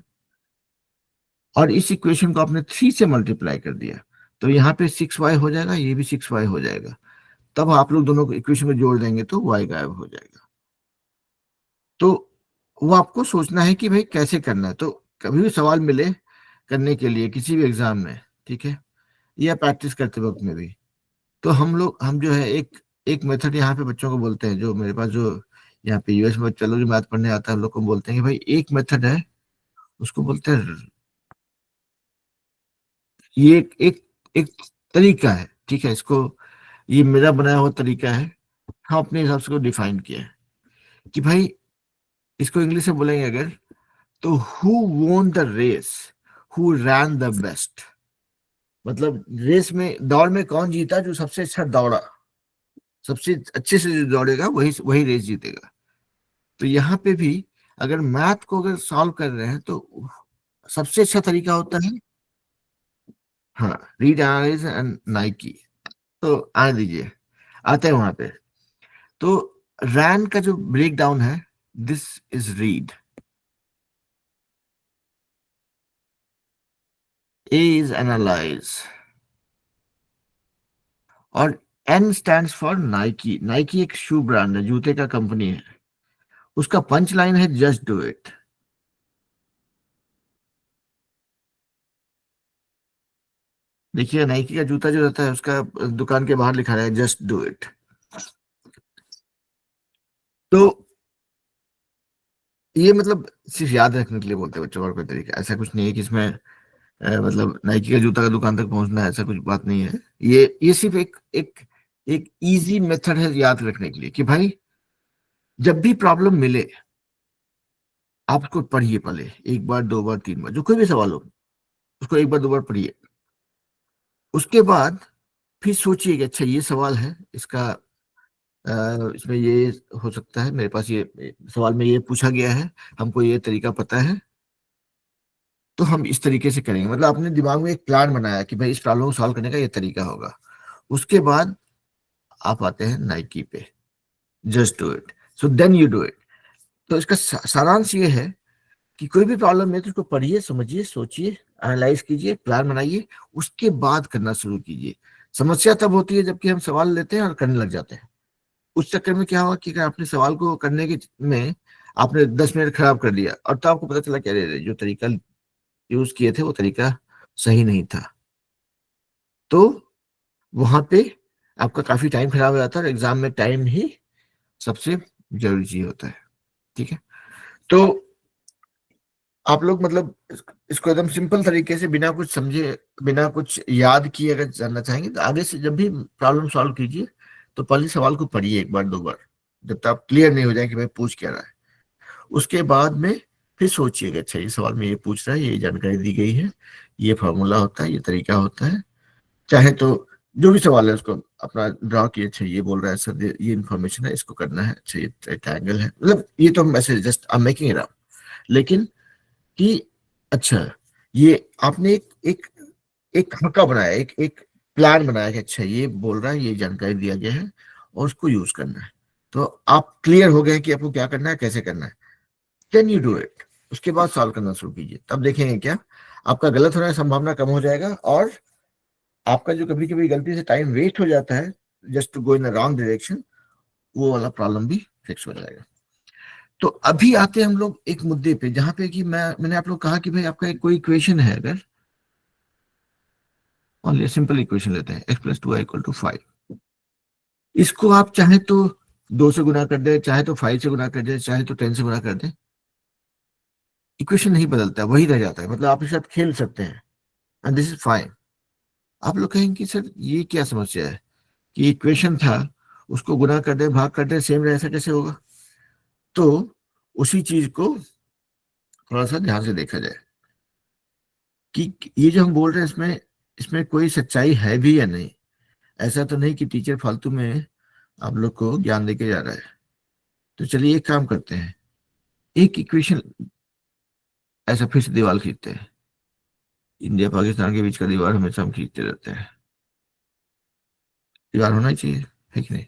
और इस इक्वेशन को आपने 3 से मल्टीप्लाई कर दिया, तो यहाँ पे 6y हो जाएगा, ये भी 6y हो जाएगा। तब आप लोग दोनों को इक्वेशन में जोड़ देंगे तो y गायब हो जाएगा। तो वो आपको सोचना है कि भाई कैसे करना है। तो कभी भी सवाल मिले करने के लिए किसी भी एग्जाम में, ठीक है, या प्रैक्टिस करते वक्त में भी, तो हम जो है एक एक मेथड यहाँ पे बच्चों को बोलते हैं, जो मेरे पास जो यहाँ पे यूएस में चलो जो मैथ पढ़ने आता है, हम लोग को बोलते हैं कि भाई एक मेथड है, उसको बोलते हैं, ये एक एक तरीका है, ठीक है, इसको ये मेरा बनाया हुआ तरीका है, हम अपने हिसाब से को डिफाइन किया है कि भाई इसको इंग्लिश में बोलेंगे अगर, तो who won the race, who ran the best. मतलब रेस में, दौड़ में कौन जीता? जो सबसे अच्छा दौड़ा, सबसे अच्छे से जो दौड़ेगा वही वही रेस जीतेगा। तो यहाँ पे भी अगर मैथ को अगर सॉल्व कर रहे हैं तो सबसे अच्छा तरीका होता है, हाँ, रीड, एनालाइज एंड नाइकी। तो आने दीजिए, आते हैं वहां पे। तो रैन का जो ब्रेक डाउन है, this is read, A is analyse, और N stands for Nike. Nike एक शू ब्रांड है, जूते का कंपनी है। उसका पंच लाइन है जस्ट डू इट। देखिए नाइकी का जूता जो रहता है उसका दुकान के बाहर लिखा है जस्ट डू इट। तो ये मतलब सिर्फ याद रखने के लिए बोलते हैं बच्चों, और कोई तरीका ऐसा कुछ नहीं है कि इसमें मतलब नाइकी का जूता का दुकान तक पहुंचना है, ऐसा कुछ बात नहीं है। ये सिर्फ एक एक एक इजी मेथड है याद रखने के लिए कि भाई जब भी प्रॉब्लम मिले आप उसको पढ़िए, पहले एक बार, दो बार, तीन बार, जो कोई भी सवाल हो उसको एक बार, दो बार पढ़िए। उसके बाद फिर सोचिए कि अच्छा ये सवाल है, इसका इसमें ये हो सकता है, मेरे पास ये सवाल में ये पूछा गया है, हमको ये तरीका पता है, तो हम इस तरीके से करेंगे। मतलब अपने दिमाग में एक प्लान बनाया कि भाई इस प्रॉब्लम को सॉल्व करने का ये तरीका होगा। उसके बाद आप आते हैं नाइकी पे, just do it, so then you do it. तो इसका सारांश ये है कि कोई भी प्रॉब्लम है तो उसको पढ़िए, समझिए, सोचिए, एनालाइज कीजिए, प्लान बनाइए, उसके बाद करना शुरू कीजिए। समस्या तब होती है जबकि हम सवाल लेते हैं और करने लग जाते हैं। उस चक्कर में क्या हुआ कि अगर आपने सवाल को करने के में आपने 10 मिनट खराब कर दिया और तो आपको पता चला कि अरे जो तरीका यूज किए थे वो तरीका सही नहीं था, तो वहां पे आपका काफी टाइम खराब हो जाता है, और एग्जाम में टाइम ही सबसे जरूरी चीज होता है। ठीक है। तो आप लोग मतलब इसको एकदम सिंपल तरीके से बिना कुछ समझे, बिना कुछ याद किए अगर जानना चाहेंगे तो आगे से जब भी प्रॉब्लम सॉल्व कीजिए तो पहले सवाल को पढ़िए एक बार, दो बार, जब तक आप क्लियर नहीं हो जाए कि मैं पूछ क्या रहा है। उसके बाद में फिर सोचिए कि अच्छा ये सवाल में ये पूछ रहा है, ये जानकारी दी गई है, ये फॉर्मूला होता है, ये तरीका होता है। चाहे तो जो भी सवाल है उसको अपना ड्रा किए, अच्छा ये बोल रहा है सर, ये इन्फॉर्मेशन है, इसको करना है, अच्छा ये ट्रायंगल है, मतलब ये तो message just I am making it up. लेकिन कि अच्छा ये आपने एक एक एक खाका बनाया, एक एक प्लान बनाया कि अच्छा ये बोल रहा है, ये जानकारी दिया गया है और उसको यूज करना है। तो आप क्लियर हो गए कि आपको क्या करना है, कैसे करना है, कैन यू डू इट। उसके बाद सॉल्व करना शुरू कीजिए, तब देखेंगे क्या आपका गलत होने की संभावना कम हो जाएगा, और आपका जो कभी कभी गलती से टाइम वेस्ट हो जाता है just to go in wrong direction, वो वाला प्रॉब्लम भी फिक्स हो जाएगा। तो अभी आते हैं हम लोग एक मुद्दे पे जहां पे कि मैंने आप लोग कहा कि भाई आपका एक कोई इक्वेशन है, अगर ओनली सिंपल इक्वेशन लेते हैं, x + 2y = 5, इसको आप चाहे तो 2 से गुना कर दे, चाहे तो 5 से गुना कर दे, चाहे तो 10 से गुना कर दे, इक्वेशन नहीं बदलता, वही रह जाता है। मतलब आप इसके साथ खेल सकते हैं एंड दिस इज फाइन। आप लोग कहेंगे कि सर ये क्या समस्या है कि इक्वेशन था, उसको गुना कर दे, भाग कर दे, सेम रहे, ऐसा कैसे होगा? तो उसी चीज को थोड़ा सा ध्यान से देखा जाए कि ये जो हम बोल रहे हैं इसमें इसमें कोई सच्चाई है भी या नहीं। ऐसा तो नहीं कि टीचर फालतू में आप लोग को ज्ञान देके जा रहा है। तो चलिए एक काम करते हैं, एक इक्वेशन ऐसा फिर से दीवार खींचते हैं। इंडिया पाकिस्तान के बीच का दीवार हमेशा हम खींचते रहते हैं, दीवार होना ही चाहिए, है कि नहीं?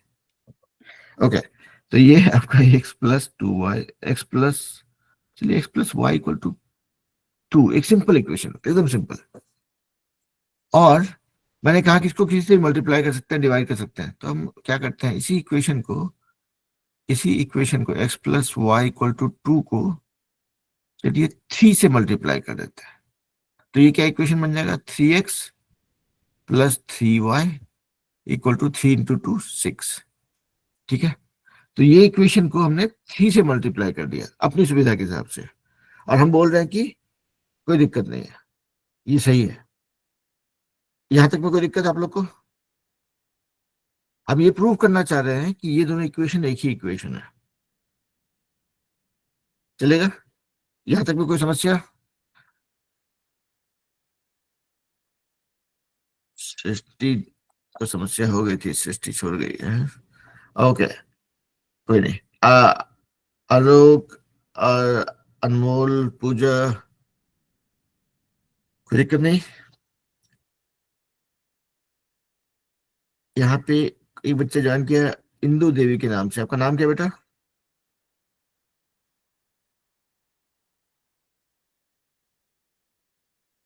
ओके। तो ये है आपका x + 2y, एक्स प्लस, चलिए x + y = 2, एक सिंपल इक्वेशन, एकदम सिंपल। और मैंने कहा कि इसको किसी से मल्टीप्लाई कर सकते हैं, डिवाइड कर सकते हैं, तो हम क्या करते हैं, इसी इक्वेशन को x + y = 2 को चलिए 3 से मल्टीप्लाई कर देते हैं। तो ये क्या इक्वेशन बन जाएगा, 3x + 3y = 3 × 2 = 6। ठीक है। तो ये इक्वेशन को हमने 3 से मल्टीप्लाई कर दिया अपनी सुविधा के हिसाब से, और हम बोल रहे हैं कि कोई दिक्कत नहीं है, ये सही है। यहां तक में कोई दिक्कत आप लोग को? अब ये प्रूव करना चाह रहे हैं कि ये दोनों इक्वेशन एक ही इक्वेशन है, चलेगा? यहां तक में कोई समस्या? सृष्टि को समस्या हो गई थी, सृष्टि छोड़ गई है। ओके, कोई नहीं। आलोक और अनमोल, पूजा, कोई दिक्कत नहीं। यहाँ पे एक बच्चा ज्वाइन किया इंदु देवी के नाम से। आपका नाम क्या बेटा?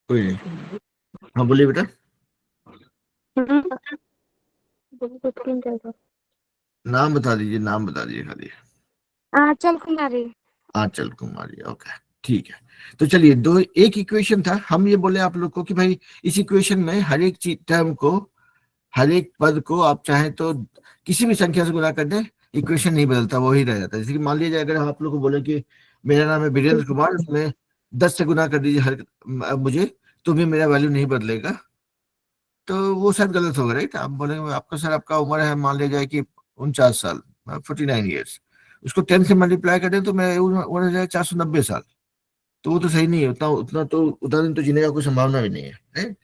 कोई नहीं, हाँ बोलिए बेटा। नाम बता दीजिए, नाम बता दीजिए खाली। आंचल कुमारी। आंचल कुमारी, ओके ठीक है। तो चलिए, दो एक इक्वेशन था, हम ये बोले आप लोग को कि भाई इस इक्वेशन में हर एक चीज टर्म को, हर एक पद को आप चाहें तो किसी भी संख्या से गुणा कर दें, इक्वेशन नहीं बदलता, वो ही रह जाता है। जैसे कि मान लीजिए अगर आप लोग को बोले कि मेरा नाम है वीरेंद्र कुमार, उसमें 10 से गुना कर दीजिए हर मुझे, तो भी मेरा वैल्यू नहीं बदलेगा। तो वो शायद गलत होगा, राइट? आप बोलेंगे आपका सर आपका उम्र है, मान लिया जाए कि 49 साल, 49 ईयर्स, उसको 10 से मल्टीप्लाई करें तो मेरा उम्र हो जाए 490 साल। तो वो तो सही नहीं है, उतना उतना तो उतना दिन तो जीने का कोई संभावना भी नहीं है, right?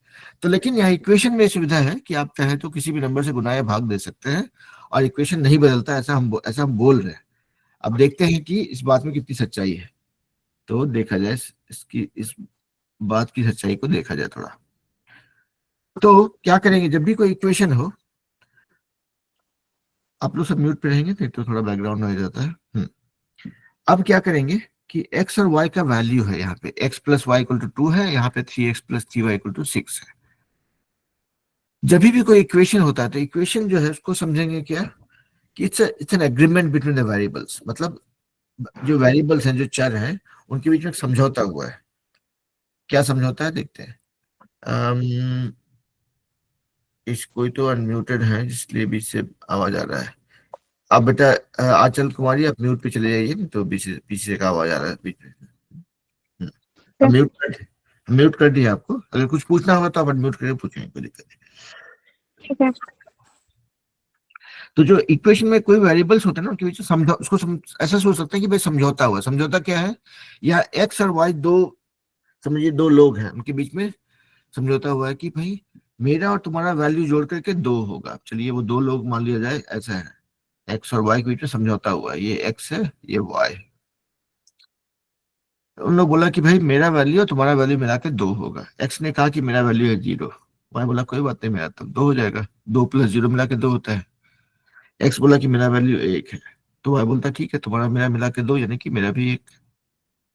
तो लेकिन यहाँ इक्वेशन में सुविधा है कि आप चाहे तो किसी भी नंबर से गुना या भाग दे सकते हैं, और इक्वेशन नहीं बदलता, ऐसा हम बोल रहे हैं। अब देखते हैं कि इस बात में कितनी सच्चाई है। तो देखा जाए इसकी, इस बात की सच्चाई को देखा जाए थोड़ा। तो क्या करेंगे, जब भी कोई इक्वेशन हो, आप लोग सब म्यूट पे रहेंगे नहीं तो थोड़ा बैकग्राउंड हो जाता है। अब क्या करेंगे कि x और y का वैल्यू है, यहाँ पे x plus Y equal to 2 है, यहाँ पे 3x plus 3y equal to 6 है। जब भी कोई इक्वेशन होता है तो इक्वेशन जो है उसको समझेंगे क्या कि it's an agreement between the variables. मतलब जो वेरिएबल्स हैं, जो चर हैं, उनके बीच में एक समझौता हुआ है। क्या समझौता है देखते हैं। इस कोई तो अनम्यूटेड है जिसलिए बीच से आवाज आ रहा है। अब बेटा आंचल कुमारी, आप म्यूट पे चले जाइए, नहीं तो पीछे पीछे का आवाज आ रहा है बीच में। अब म्यूट कर दिया आपको। अगर कुछ पूछना होगा तो आप अनम्यूट करके पूछेंगे, कोई दिक्कत नहीं। ठीक है। तो जो इक्वेशन में कोई वेरिएबल्स होते हैं ना, उनके बीच समझौ उसको ऐसा सोच सकते हैं कि भाई समझौता हुआ। समझौता क्या है? या एक्स और वाई दो, समझिए दो लोग हैं, उनके बीच में समझौता हुआ है कि भाई मेरा और तुम्हारा वैल्यू जोड़ करके 2 होगा। चलिए वो दो लोग मान लिया जाए, ऐसा है, एक्स और वाई के बीच में समझौता हुआ है। ये एक्स है, ये वाई। उन लोग बोला कि भाई मेरा वैल्यू और तुम्हारा वैल्यू मिला के 2 होगा। एक्स ने कहा कि मेरा वैल्यू है 0। वाई बोला कोई बात नहीं, मेरा तब 2 हो जाएगा, 2 प्लस 0 मिला के 2 होता है। एक्स बोला कि मेरा वैल्यू 1 है, तो वाई बोलता ठीक है, तुम्हारा मेरा मिला के 2, यानी कि मेरा भी 1।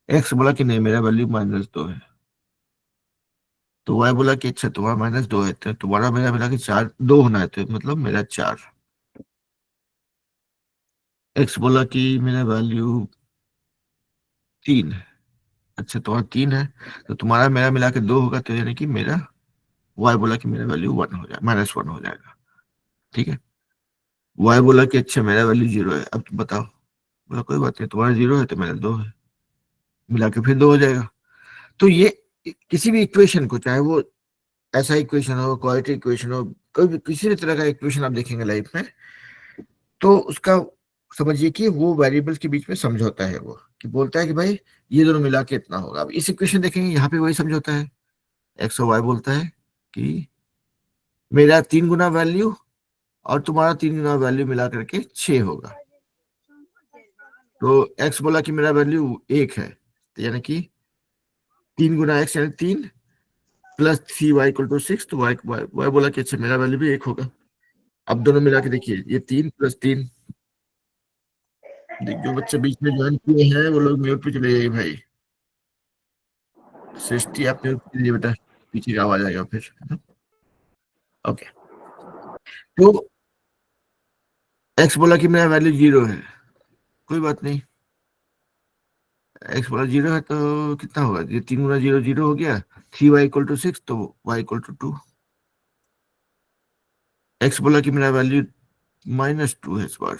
एक्स बोला कि नहीं, मेरा वैल्यू -2 है। तो वाई बोला कि अच्छा, तुम्हारा -2 है तो तुम्हारा मेरा मिला के 4, 2 होना है, तो मतलब मेरा 4। एक्स बोला कि मेरा वैल्यू 3 है। अच्छा, तुम्हारा 3 है तो तुम्हारा मेरा मिला के 2 होगा, तो यानी कि मेरा, वाई बोला कि मेरा वैल्यू 1 हो जाएगा, -1 हो जाएगा। ठीक है। वाई बोला कि अच्छा मेरा वैल्यू 0 है, अब तुम बताओ। बोला कोई बात नहीं, तुम्हारा 0 है तो मेरा 2 है, मिला के फिर 2 हो जाएगा। तो ये किसी भी इक्वेशन को, चाहे वो ऐसा इक्वेशन हो, क्वाड्रेटिक इक्वेशन हो, कोई भी किसी भी तरह का इक्वेशन आप देखेंगे लाइफ में, तो उसका समझिए कि वो वेरिएबल्स के बीच में समझौता है। वो कि बोलता है कि भाई ये दोनों मिला के इतना होगा। अब इस इक्वेशन देखेंगे, यहाँ पे वही समझौता है। एक्स और वाई बोलता है कि मेरा 3 गुना वैल्यू और तुम्हारा 3 गुना वैल्यू मिला करके 6 होगा। तो एक्स बोला कि मेरा वैल्यू 1 है, तो यानी कि 3 गुना एक्स यानी 3 प्लस 3y इक्वल टू 6। तो वाई बोला कि अच्छा मेरा वैल्यू भी 1 होगा। अब दोनों मिला के देखिए, ये 3 प्लस 3। देख, जो बच्चे बीच में ज्वाइन किए हैं वो लोग म्यूट पे चले जाइए भाई। सृष्टि आप म्यूट कीजिए बेटा, पीछे का आवाज आएगा फिर, है ना? ओके। तो एक्स बोला कि मेरा वैल्यू 0 है, कोई बात नहीं। एक्स बोला 0 है तो कितना होगा, ये 3 गुना 0 0 हो गया। 3y इक्वल टू 6, तो y इक्वल टू 2। एक्स बोला कि मेरा वैल्यू -2 है इस बार,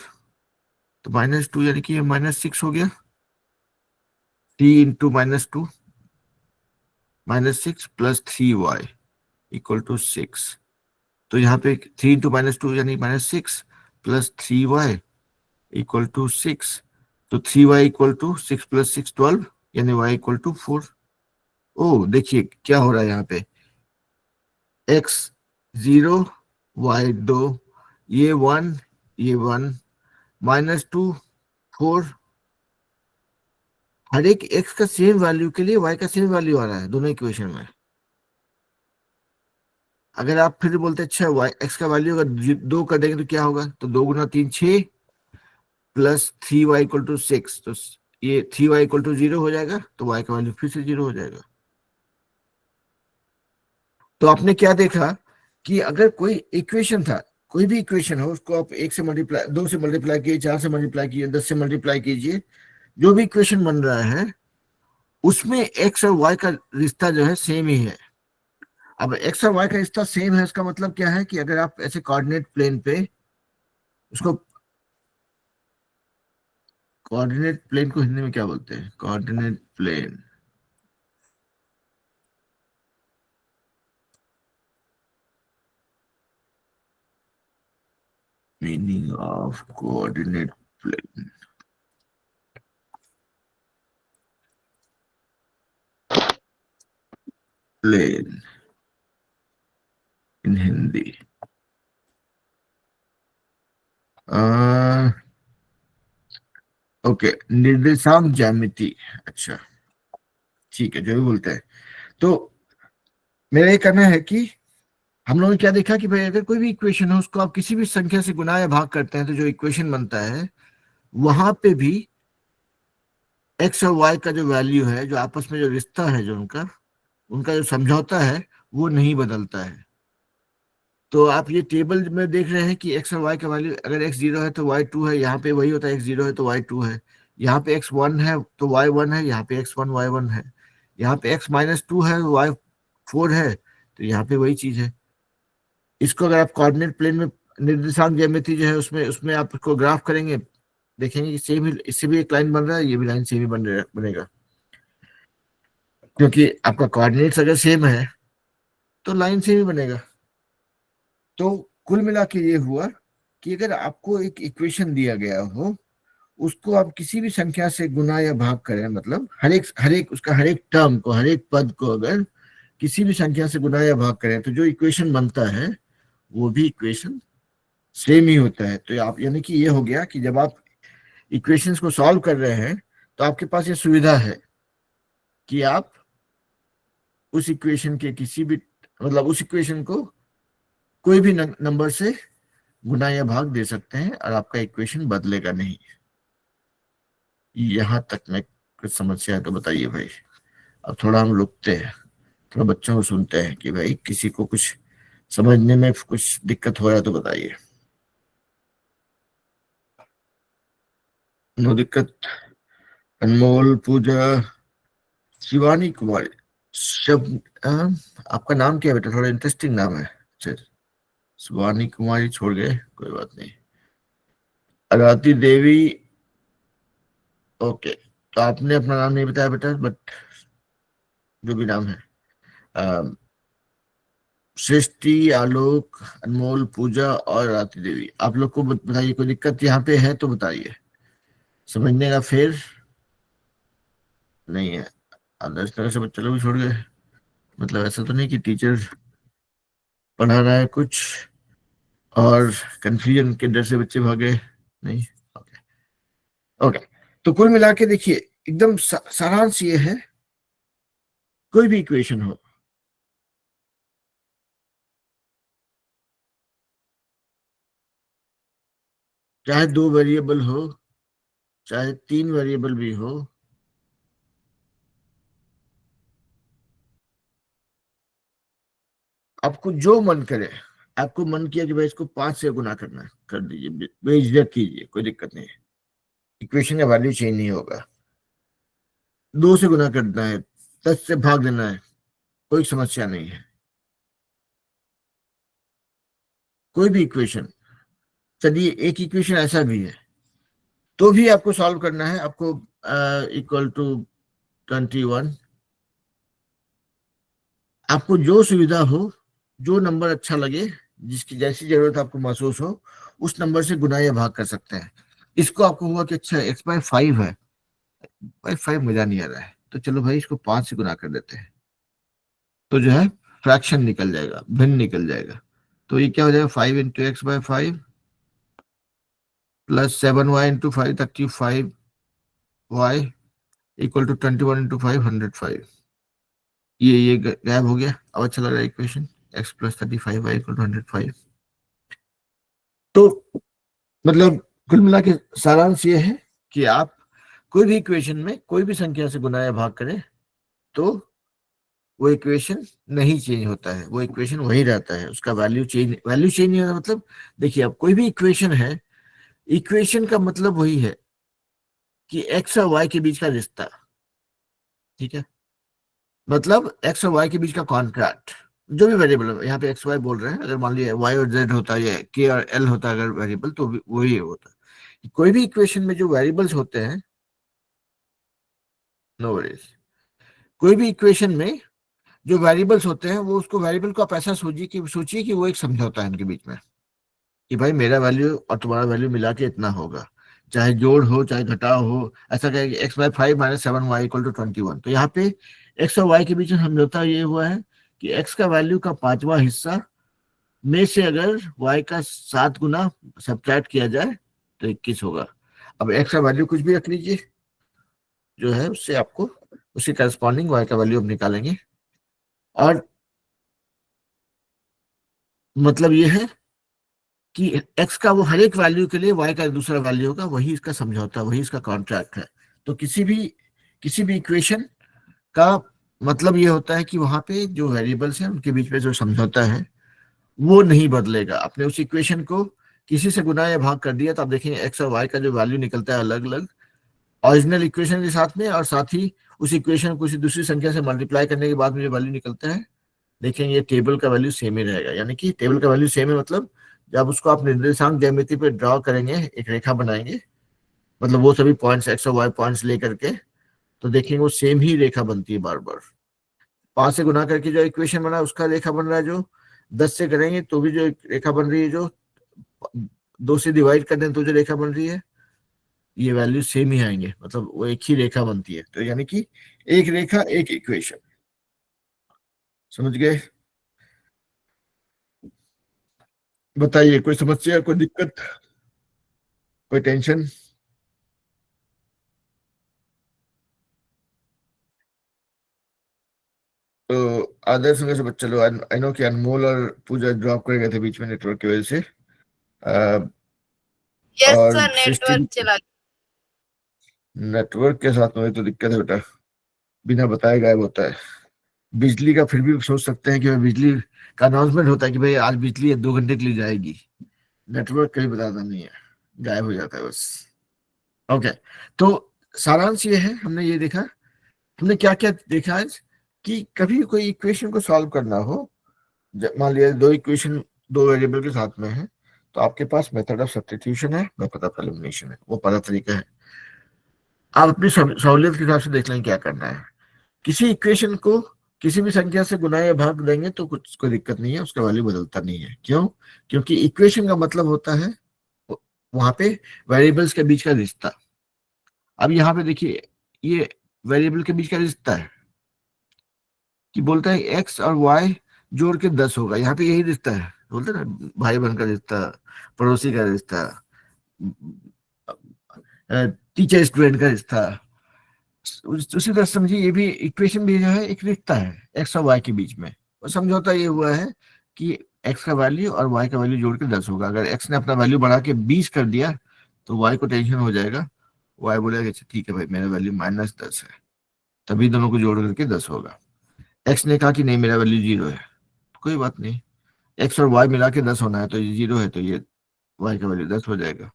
तो -2 यानी कि ये -6 हो गया। 3 into -2, -6 plus 3y equal to 6। तो यहाँ पे 3 इंटू -2 यानी -6 प्लस 3y इक्वल टू 6। तो 3y इक्वल टू 6 प्लस 6 12, यानी y इक्वल टू 4। ओ देखिए क्या हो रहा है यहाँ पे, x 0 y 2, ये 1, ये 1, -2 4, हर एक x का सेम वैल्यू के लिए y का सेम वैल्यू आ रहा है दोनों इक्वेशन में। अगर आप फिर बोलते अच्छा y x का वैल्यू अगर 2 कर देंगे तो क्या होगा, तो 2 गुना 3 6 प्लस 3y इक्वल टू 6, तो ये 3y इक्वल टू 0 हो जाएगा, तो y का वैल्यू फिर से 0 हो जाएगा। तो आपने क्या देखा कि अगर कोई इक्वेशन था, कोई भी इक्वेशन हो, उसको आप 1 से मल्टीप्लाई, 2 से मल्टीप्लाई कीजिए, 4 से मल्टीप्लाई कीजिए, 10 से मल्टीप्लाई कीजिए, जो भी इक्वेशन बन रहा है उसमें एक्स और वाई का रिश्ता जो है सेम ही है। अब एक्स और वाई का रिश्ता सेम है, इसका मतलब क्या है कि अगर आप ऐसे कोऑर्डिनेट प्लेन पे उसको, कोऑर्डिनेट प्लेन को हिंदी में क्या बोलते हैं, coordinate plane, meaning of coordinate plane, plane in Hindi, okay, निर्देशांक ज्यामिति। अच्छा ठीक है, जो भी बोलते हैं। तो मेरा ये कहना है कि हम लोगों ने क्या देखा कि भाई अगर कोई भी इक्वेशन हो, उसको आप किसी भी संख्या से गुना या भाग करते हैं, तो जो इक्वेशन बनता है वहां पे भी एक्स और वाई का जो वैल्यू है, जो आपस में जो रिश्ता है, जो उनका उनका जो समझौता है, वो नहीं बदलता है। तो आप ये टेबल में देख रहे हैं कि एक्स और वाई का वैल्यू, अगर एक्स 0 है तो वाई 2 है, यहाँ पे वही होता है, एक्स 0 है तो वाई 2 है, यहाँ पे एक्स 1 है तो वाई 1 है, यहाँ पे एक्स 1 वाई 1 है, यहाँ पे एक्स -2 है वाई 4 है, तो यहाँ पे वही चीज है। इसको अगर आप कोऑर्डिनेट प्लेन में, निर्देशांक ज्यामिति जो है उसमें उसमें आप इसको ग्राफ करेंगे, देखेंगे कि सेम ही, इससे भी एक लाइन बन रहा है, ये भी लाइन सेम ही बनेगा, क्योंकि आपका कोऑर्डिनेट्स अगर सेम है तो लाइन सेम ही बनेगा। तो कुल मिला के ये हुआ कि अगर आपको एक इक्वेशन दिया गया हो, उसको आप किसी भी संख्या से गुना या भाग करें, मतलब हर एक उसका हर एक टर्म को, हर एक पद को अगर किसी भी संख्या से गुना या भाग करें, तो जो इक्वेशन बनता है वो भी इक्वेशन सेम ही होता है। तो आप, यानी कि ये हो गया कि जब आप इक्वेशंस को सॉल्व कर रहे हैं तो आपके पास ये सुविधा है कि आप उस इक्वेशन के किसी भी, मतलब उस इक्वेशन को कोई भी नंबर से गुना या भाग दे सकते हैं और आपका इक्वेशन बदलेगा नहीं। यहां तक में कुछ समस्या है तो बताइए भाई। अब थोड़ा हम रुकते हैं, थोड़ा बच्चों को सुनते हैं कि भाई किसी को कुछ समझने में कुछ दिक्कत हो रहा है तो बताइए। नो दिक्कत। अनमोल, पूजा, शिवानी कुमारी, शब आपका नाम क्या है बेटा, थोड़ा इंटरेस्टिंग नाम है। अच्छा, शिवानी कुमारी छोड़ गए, कोई बात नहीं। आरती देवी, ओके, तो आपने अपना नाम नहीं बताया बेटा, बट जो भी नाम है, अम, सृष्टि, आलोक, अनमोल, पूजा और आरती देवी, आप लोग को बताइए कोई दिक्कत यहाँ पे है तो बताइए। समझने का फिर नहीं है, अदर्स तरह से बच्चे लोग भी छोड़ गए, मतलब ऐसा तो नहीं कि टीचर पढ़ा रहा है कुछ और कंफ्यूजन के डर से बच्चे भागे, नहीं। ओके ओके, तो कुल मिला के देखिए, एकदम सारांश ये है, कोई भी इक्वेशन हो, चाहे 2 वेरिएबल हो, चाहे 3 वेरिएबल भी हो, आपको जो मन करे, आपको मन किया कि भाई इसको 5 से गुना करना है, कर दीजिए, बेझिझक कीजिए, कोई दिक्कत नहीं है, इक्वेशन का वैल्यू चेंज नहीं होगा। 2 से गुना करना है, 10 से भाग देना है, कोई समस्या नहीं है। कोई भी इक्वेशन, चलिए एक इक्वेशन ऐसा भी है तो भी आपको सॉल्व करना है, आपको इक्वल टू 21, आपको जो सुविधा हो, जो नंबर अच्छा लगे, जिसकी जैसी जरूरत आपको महसूस हो, उस नंबर से गुना या भाग कर सकते हैं। इसको आपको हुआ कि अच्छा x/5 है, भाई 5 मजा नहीं आ रहा है, तो चलो भाई इसको 5 से गुना कर देते हैं, तो जो है फ्रैक्शन निकल जाएगा, भिन्न निकल जाएगा। तो ये क्या हो जाएगा 5 × x/5 plus 7y × 5 35y equal to 21 × 5 105। ये गायब हो गया। अब अच्छा लग रहा है equation x plus 35y equal to 105। तो मतलब कुल मिला के सारांश ये है कि आप कोई भी इक्वेशन में कोई भी संख्या से गुना या भाग करें तो वो इक्वेशन नहीं चेंज होता है, वो इक्वेशन वही रहता है, उसका वैल्यू चेंज नहीं होता। मतलब देखिए, अब कोई भी इक्वेशन है, इक्वेशन का मतलब वही है कि एक्स और वाई के बीच का रिश्ता, ठीक है, मतलब एक्स और वाई के बीच का कॉन्ट्रैक्ट। जो भी वेरिएबल है, यहाँ पे एक्स वाई बोल रहे हैं, अगर मान लिया वाई और जेड होता है या के और एल होता है अगर वेरिएबल, तो वही होता है। कोई भी इक्वेशन में जो वेरिएबल्स होते हैं, नो वरीज, कोई भी इक्वेशन में जो वेरिएबल्स होते हैं, वो उसको वेरिएबल को आप ऐसा सोचिए कि वो एक समझौता है उनके बीच में, कि भाई मेरा वैल्यू और तुम्हारा वैल्यू मिला के इतना होगा, चाहे जोड़ हो चाहे घटाव हो। ऐसा कहें कि x/5 - 7y = 21। तो यहाँ पे एक्स और वाई के बीच में समझौता ये हुआ है कि एक्स का वैल्यू का 5वां हिस्सा में से अगर वाई का 7 गुना सब्ट्रैक्ट किया जाए तो 21 होगा। अब एक्स का वैल्यू कुछ भी रख लीजिए जो है, उससे आपको उसके करस्पॉन्डिंग वाई का वैल्यू अब निकालेंगे। और मतलब ये है कि एक्स का वो हर एक वैल्यू के लिए वाई का दूसरा वैल्यू होगा, वही इसका समझौता, वही इसका कॉन्ट्रैक्ट है। तो किसी भी इक्वेशन का मतलब ये होता है कि वहां पे जो वेरिएबल्स हैं उनके बीच में जो समझौता है वो नहीं बदलेगा। आपने उस इक्वेशन को किसी से गुना या भाग कर दिया तो आप देखेंगे एक्स और वाई का जो वैल्यू निकलता है अलग अलग ओरिजिनल इक्वेशन के साथ में, और साथ ही उस इक्वेशन को किसी दूसरी संख्या से मल्टीप्लाई करने के बाद में जो वैल्यू निकलता है, देखेंगे ये टेबल का वैल्यू सेम ही रहेगा। यानी कि टेबल का वैल्यू सेम है मतलब जब उसको आप निर्देशांक ज्यामिति पे ड्रॉ करेंगे, एक रेखा बनाएंगे, मतलब वो सभी पॉइंट्स एक्स और वाई पॉइंट्स लेकर के, तो देखेंगे वो सेम ही रेखा बनती है बार बार। 5 से गुना करके जो इक्वेशन बना उसका रेखा बन रहा है, जो 10 से करेंगे तो भी जो एक रेखा बन रही है, जो 2 से डिवाइड कर दें तो जो रेखा बन रही है, ये वैल्यू सेम ही आएंगे, मतलब वो एक ही रेखा बनती है। तो यानी कि एक रेखा एक इक्वेशन। समझ गए? बताइए, कोई समस्या, कोई दिक्कत, कोई टेंशन? तो आदर्श में से चलो, आई नो कि अनमोल और पूजा ड्रॉप कर गए थे बीच में नेटवर्क की वजह से। यस और सर, सृष्टि, नेटवर्क चला। नेटवर्क के साथ में तो दिक्कत है बेटा, बिना बताए गायब होता है। बिजली का फिर भी सोच सकते हैं कि भाई बिजली का अनाउंसमेंट होता है कि भाई आज बिजली 2 घंटे के लिए जाएगी। नेटवर्क कहीं बताता नहीं है, गायब हो जाता है बस। ओके, तो सारांश ये है, हमने ये देखा, हमने क्या क्या देखा आज, कि कभी कोई इक्वेशन को सॉल्व करना हो, मान लिया 2 इक्वेशन 2 वेरिएबल के साथ में है, तो आपके पास मेथड ऑफ सब्स्टिट्यूशन है, मेथड ऑफ एलिमिनेशन है, वो पहला तरीका है। आप अपनी सहूलियत के हिसाब से देख लें क्या करना है। किसी इक्वेशन को किसी भी संख्या से गुना या भाग देंगे तो कुछ कोई दिक्कत नहीं है, उसका वैल्यू बदलता नहीं है। क्यों? क्योंकि इक्वेशन का मतलब होता है वहां पे वेरिएबल्स के बीच का रिश्ता। अब यहाँ पे देखिए, ये वेरिएबल के बीच का रिश्ता है कि बोलता है एक्स और वाई जोड़ के 10 होगा। यहाँ पे यही रिश्ता है, बोलते हैं ना, भाई बहन का रिश्ता, पड़ोसी का रिश्ता, टीचर स्टूडेंट का रिश्ता। उसी तरह समझिए, ये भी इक्वेशन भी जो है एक रिश्ता है एक्स और वाई के बीच में। और समझौता ये हुआ है कि एक्स का वैल्यू और वाई का वैल्यू जोड़ के 10 होगा। अगर एक्स ने अपना वैल्यू बढ़ा के 20 कर दिया तो वाई को टेंशन हो जाएगा। वाई बोलेगा अच्छा ठीक है भाई, मेरा वैल्यू -10 है, तभी दोनों को जोड़ करके 10 होगा। एक्स ने कहा कि नहीं, मेरा वैल्यू 0 है, कोई बात नहीं, एक्स और वाई मिला के 10 होना है, तो ये 0 है तो ये वाई का वैल्यू 10 हो जाएगा।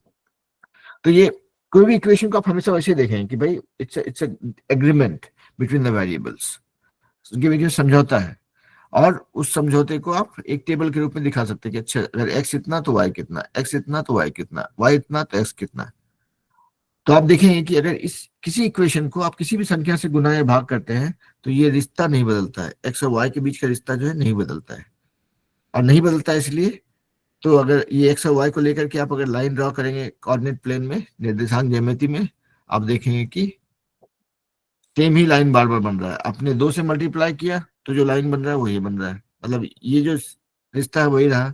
तो ये कोई भी इक्वेशन को आप हमेशा वैसे देखें कि भाई it's agreement between the variables, उनके बीच में समझौता है। और उस समझौते को आप एक टेबल के रूप में दिखा सकते हैं कि अच्छा, अगर एक्स इतना तो वाई कितना, एक्स इतना तो वाई कितना, वाई इतना तो एक्स कितना। तो आप देखेंगे कि अगर इस किसी इक्वेशन को आप किसी भी संख्या से गुना या भाग करते हैं तो ये रिश्ता नहीं बदलता है, एक्स और वाई के बीच का रिश्ता जो है नहीं बदलता है। और नहीं बदलता है इसलिए, तो अगर ये एक्स और वाई को लेकर के आप अगर लाइन ड्रॉ करेंगे कोऑर्डिनेट प्लेन में, निर्देशांक ज्यामिति में, आप देखेंगे कि सेम ही लाइन बार बार बन रहा है। आपने 2 से मल्टीप्लाई किया तो जो लाइन बन रहा है वही बन रहा है, मतलब ये जो रिश्ता है वही रहा।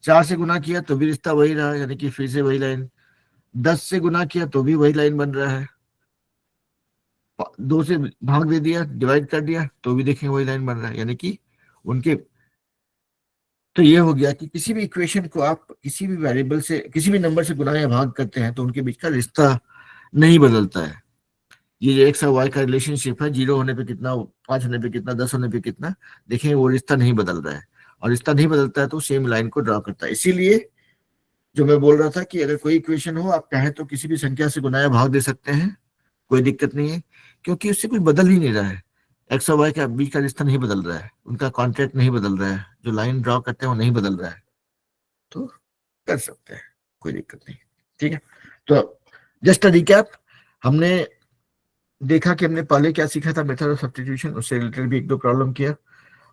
4 से गुना किया तो भी रिश्ता वही रहा, यानी कि फिर से वही लाइन। 10 से गुना किया तो भी वही लाइन बन रहा है। 2 से भाग दे दिया, डिवाइड कर दिया, तो भी देखेंगे वही लाइन बन रहा है, यानी कि उनके। तो ये हो गया कि किसी भी इक्वेशन को आप किसी भी वेरिएबल से, किसी भी नंबर से गुना या भाग करते हैं तो उनके बीच का रिश्ता नहीं बदलता है। ये जो एक्स और वाई का रिलेशनशिप है, 0 होने पे कितना, 5 होने पे कितना, 10 होने पे कितना, देखें वो रिश्ता नहीं बदल रहा है। और रिश्ता नहीं बदलता है तो सेम लाइन को ड्रॉ करता है। इसीलिए जो मैं बोल रहा था कि अगर कोई इक्वेशन हो, आप चाहे तो किसी भी संख्या से गुना या भाग दे सकते हैं, कोई दिक्कत नहीं है, क्योंकि उससे कुछ बदल ही नहीं रहा है। एक्स और वाई के बीच का रिश्ता नहीं बदल रहा है, उनका कॉन्ट्रैक्ट नहीं बदल रहा है, जो लाइन ड्रॉ करते हैं वो नहीं बदल रहा है, तो कर सकते हैं, कोई दिक्कत नहीं। ठीक है, तो जस्ट अ रिकैप, हमने देखा कि हमने पहले क्या सीखा था, मेथड ऑफ सब्स्टिट्यूशन, उससे रिलेटेड भी एक दो प्रॉब्लम किया।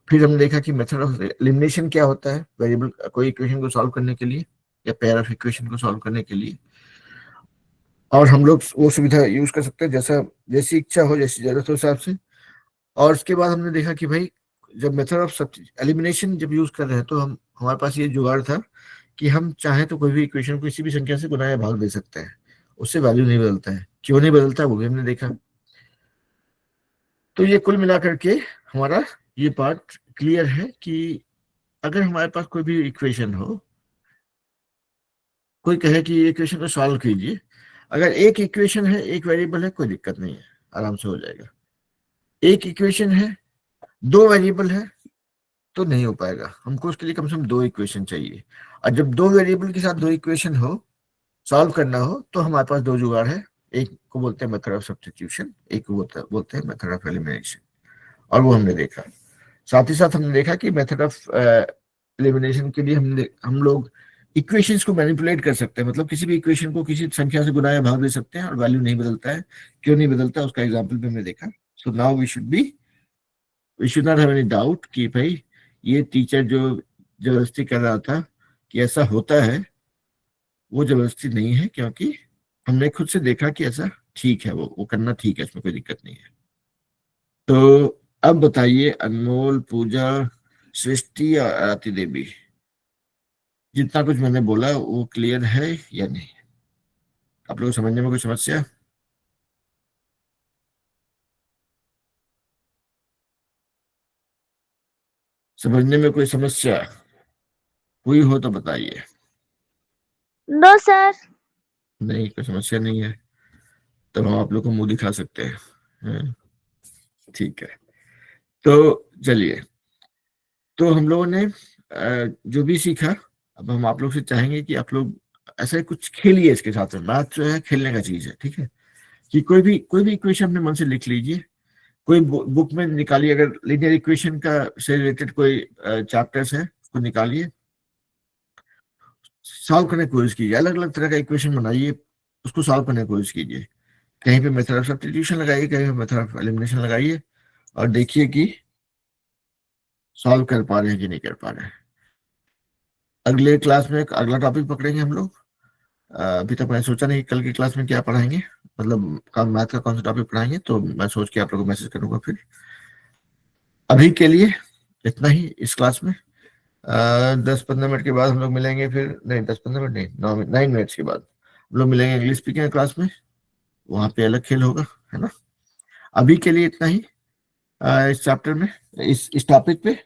फिर हमने देखा कि मेथड ऑफ एलिमिनेशन क्या होता है, वेरिएबल कोई इक्वेशन को सॉल्व करने के लिए या पेयर ऑफ इक्वेशन को सॉल्व करने के लिए। और हम लोग वो सुविधा यूज कर सकते हैं जैसा, जैसी इच्छा हो, जैसी जरूरत हो हिसाब से। और उसके बाद हमने देखा कि भाई जब मेथड ऑफ एलिमिनेशन जब यूज कर रहे हैं तो हम, हमारे पास ये जुगाड़ था कि हम चाहे तो कोई भी इक्वेशन को किसी भी संख्या से गुना या भाग दे सकते हैं, उससे वैल्यू नहीं बदलता है। क्यों नहीं बदलता है वो भी हमने देखा। तो ये कुल मिलाकर के हमारा ये पार्ट क्लियर है कि अगर हमारे पास कोई भी इक्वेशन हो, कोई कहे कि ये इक्वेशन को सॉल्व कीजिए, अगर एक इक्वेशन है, एक वेरिएबल है, कोई दिक्कत नहीं है, आराम से हो जाएगा। एक इक्वेशन है, दो वेरिएबल है, तो नहीं हो पाएगा, हमको उसके लिए कम से कम दो इक्वेशन चाहिए। और जब दो वेरिएबल के साथ दो इक्वेशन हो, सॉल्व करना हो, तो हमारे पास दो जुगाड़ है। एक को बोलते हैं मेथड ऑफ सब्स्टिट्यूशन, एक को बोलते हैं मेथड ऑफ एलिमिनेशन, और वो हमने देखा। साथ ही साथ हमने देखा कि मेथड ऑफ एलिमिनेशन के लिए हम लोग इक्वेशंस को मैनिपुलेट कर सकते हैं, मतलब किसी भी इक्वेशन को किसी संख्या से गुना या भाग दे सकते हैं और वैल्यू नहीं बदलता है। क्यों नहीं बदलता, उसका एग्जांपल भी हमने देखा। So now we should not have any doubt कि भाई ये टीचर जो जबरदस्ती कर रहा था कि ऐसा होता है, वो जबरदस्ती नहीं है, क्योंकि हमने खुद से देखा कि ऐसा ठीक है, वो करना ठीक है, इसमें कोई दिक्कत नहीं है। तो अब बताइए, अनमोल, पूजा, सृष्टि और आरती देवी, जितना कुछ मैंने बोला वो क्लियर है या नहीं? आप लोग समझने में कोई समस्या? समझने में कोई समस्या हुई हो तो बताइए। No sir. नहीं, कोई समस्या नहीं है, तब हम आप लोग को मुंह दिखा सकते हैं। हाँ, ठीक है। तो चलिए, तो हम लोगों ने जो भी सीखा, अब हम आप लोग से चाहेंगे कि आप लोग ऐसे कुछ खेलिए इसके साथ में। मैथ जो है खेलने का चीज है, ठीक है? कि कोई भी इक्वेशन अपने मन से लिख लीजिए, कोई बुक में निकालिए, अगर लीनियर इक्वेशन का से रिलेटेड कोई चैप्टर्स है उसको निकालिए, सॉल्व करने की कोशिश कीजिए, अलग अलग तरह का इक्वेशन बनाइए, उसको सॉल्व करने की कोशिश कीजिए। कहीं पे मेथड ऑफ सब्स्टिट्यूशन लगाइए, कहीं पे मेथड ऑफ एलिमिनेशन लगाइए, और देखिए कि सॉल्व कर पा रहे हैं कि नहीं कर पा रहे हैं। अगले क्लास में एक अगला टॉपिक पकड़ेंगे हम लोग। अभी तक मैंने सोचा नहीं कि कल की क्लास में क्या पढ़ाएंगे, मतलब मैथ का कौन सा टॉपिक पढ़ाएंगे, तो मैं सोच के आप लोगों को मैसेज करूंगा फिर। अभी के लिए इतना ही इस क्लास में। 10-15 मिनट के बाद हम लोग मिलेंगे फिर, नहीं 10-15 मिनट नहीं, 9 मिनट्स के बाद हम लोग मिलेंगे इंग्लिश स्पीकिंग क्लास में। वहाँ पे अलग खेल होगा, है ना? अभी के लिए इतना ही इस चैप्टर में, इस टॉपिक पे।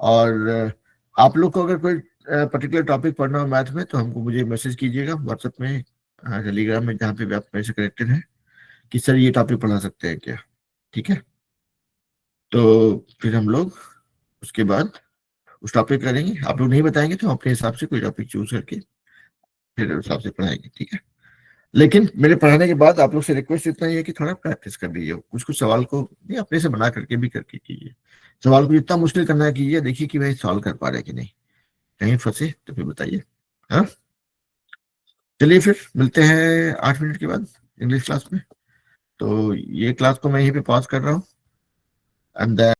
और आप लोग को अगर कोई पर्टिकुलर टॉपिक पढ़ना हो मैथ में, तो हमको मुझे मैसेज कीजिएगा व्हाट्सएप में, टेलीग्राम में, जहाँ पे भी आप मेरे से कनेक्टेड हैं, कि सर ये टॉपिक पढ़ा सकते हैं क्या। ठीक है, तो फिर हम लोग उसके बाद उस टॉपिक करेंगे। आप लोग नहीं बताएंगे तो हम अपने हिसाब से कोई टॉपिक चूज करके फिर उस हिसाब से पढ़ाएंगे, ठीक है? लेकिन मेरे पढ़ाने के बाद आप लोग से रिक्वेस्ट इतना ही है कि थोड़ा प्रैक्टिस कर लीजिए, कुछ कुछ सवाल को नहीं अपने से बना करके भी करके कीजिए। सवाल को जितना मुश्किल करना है कीजिए, देखिए कि भाई सॉल्व कर पा रहे हैं कि नहीं, कहीं फंसे तो फिर बताइए। हाँ, चलिए फिर मिलते हैं 8 मिनट के बाद इंग्लिश क्लास में। तो ये क्लास को मैं यहीं पे पॉज कर रहा हूँ, एंड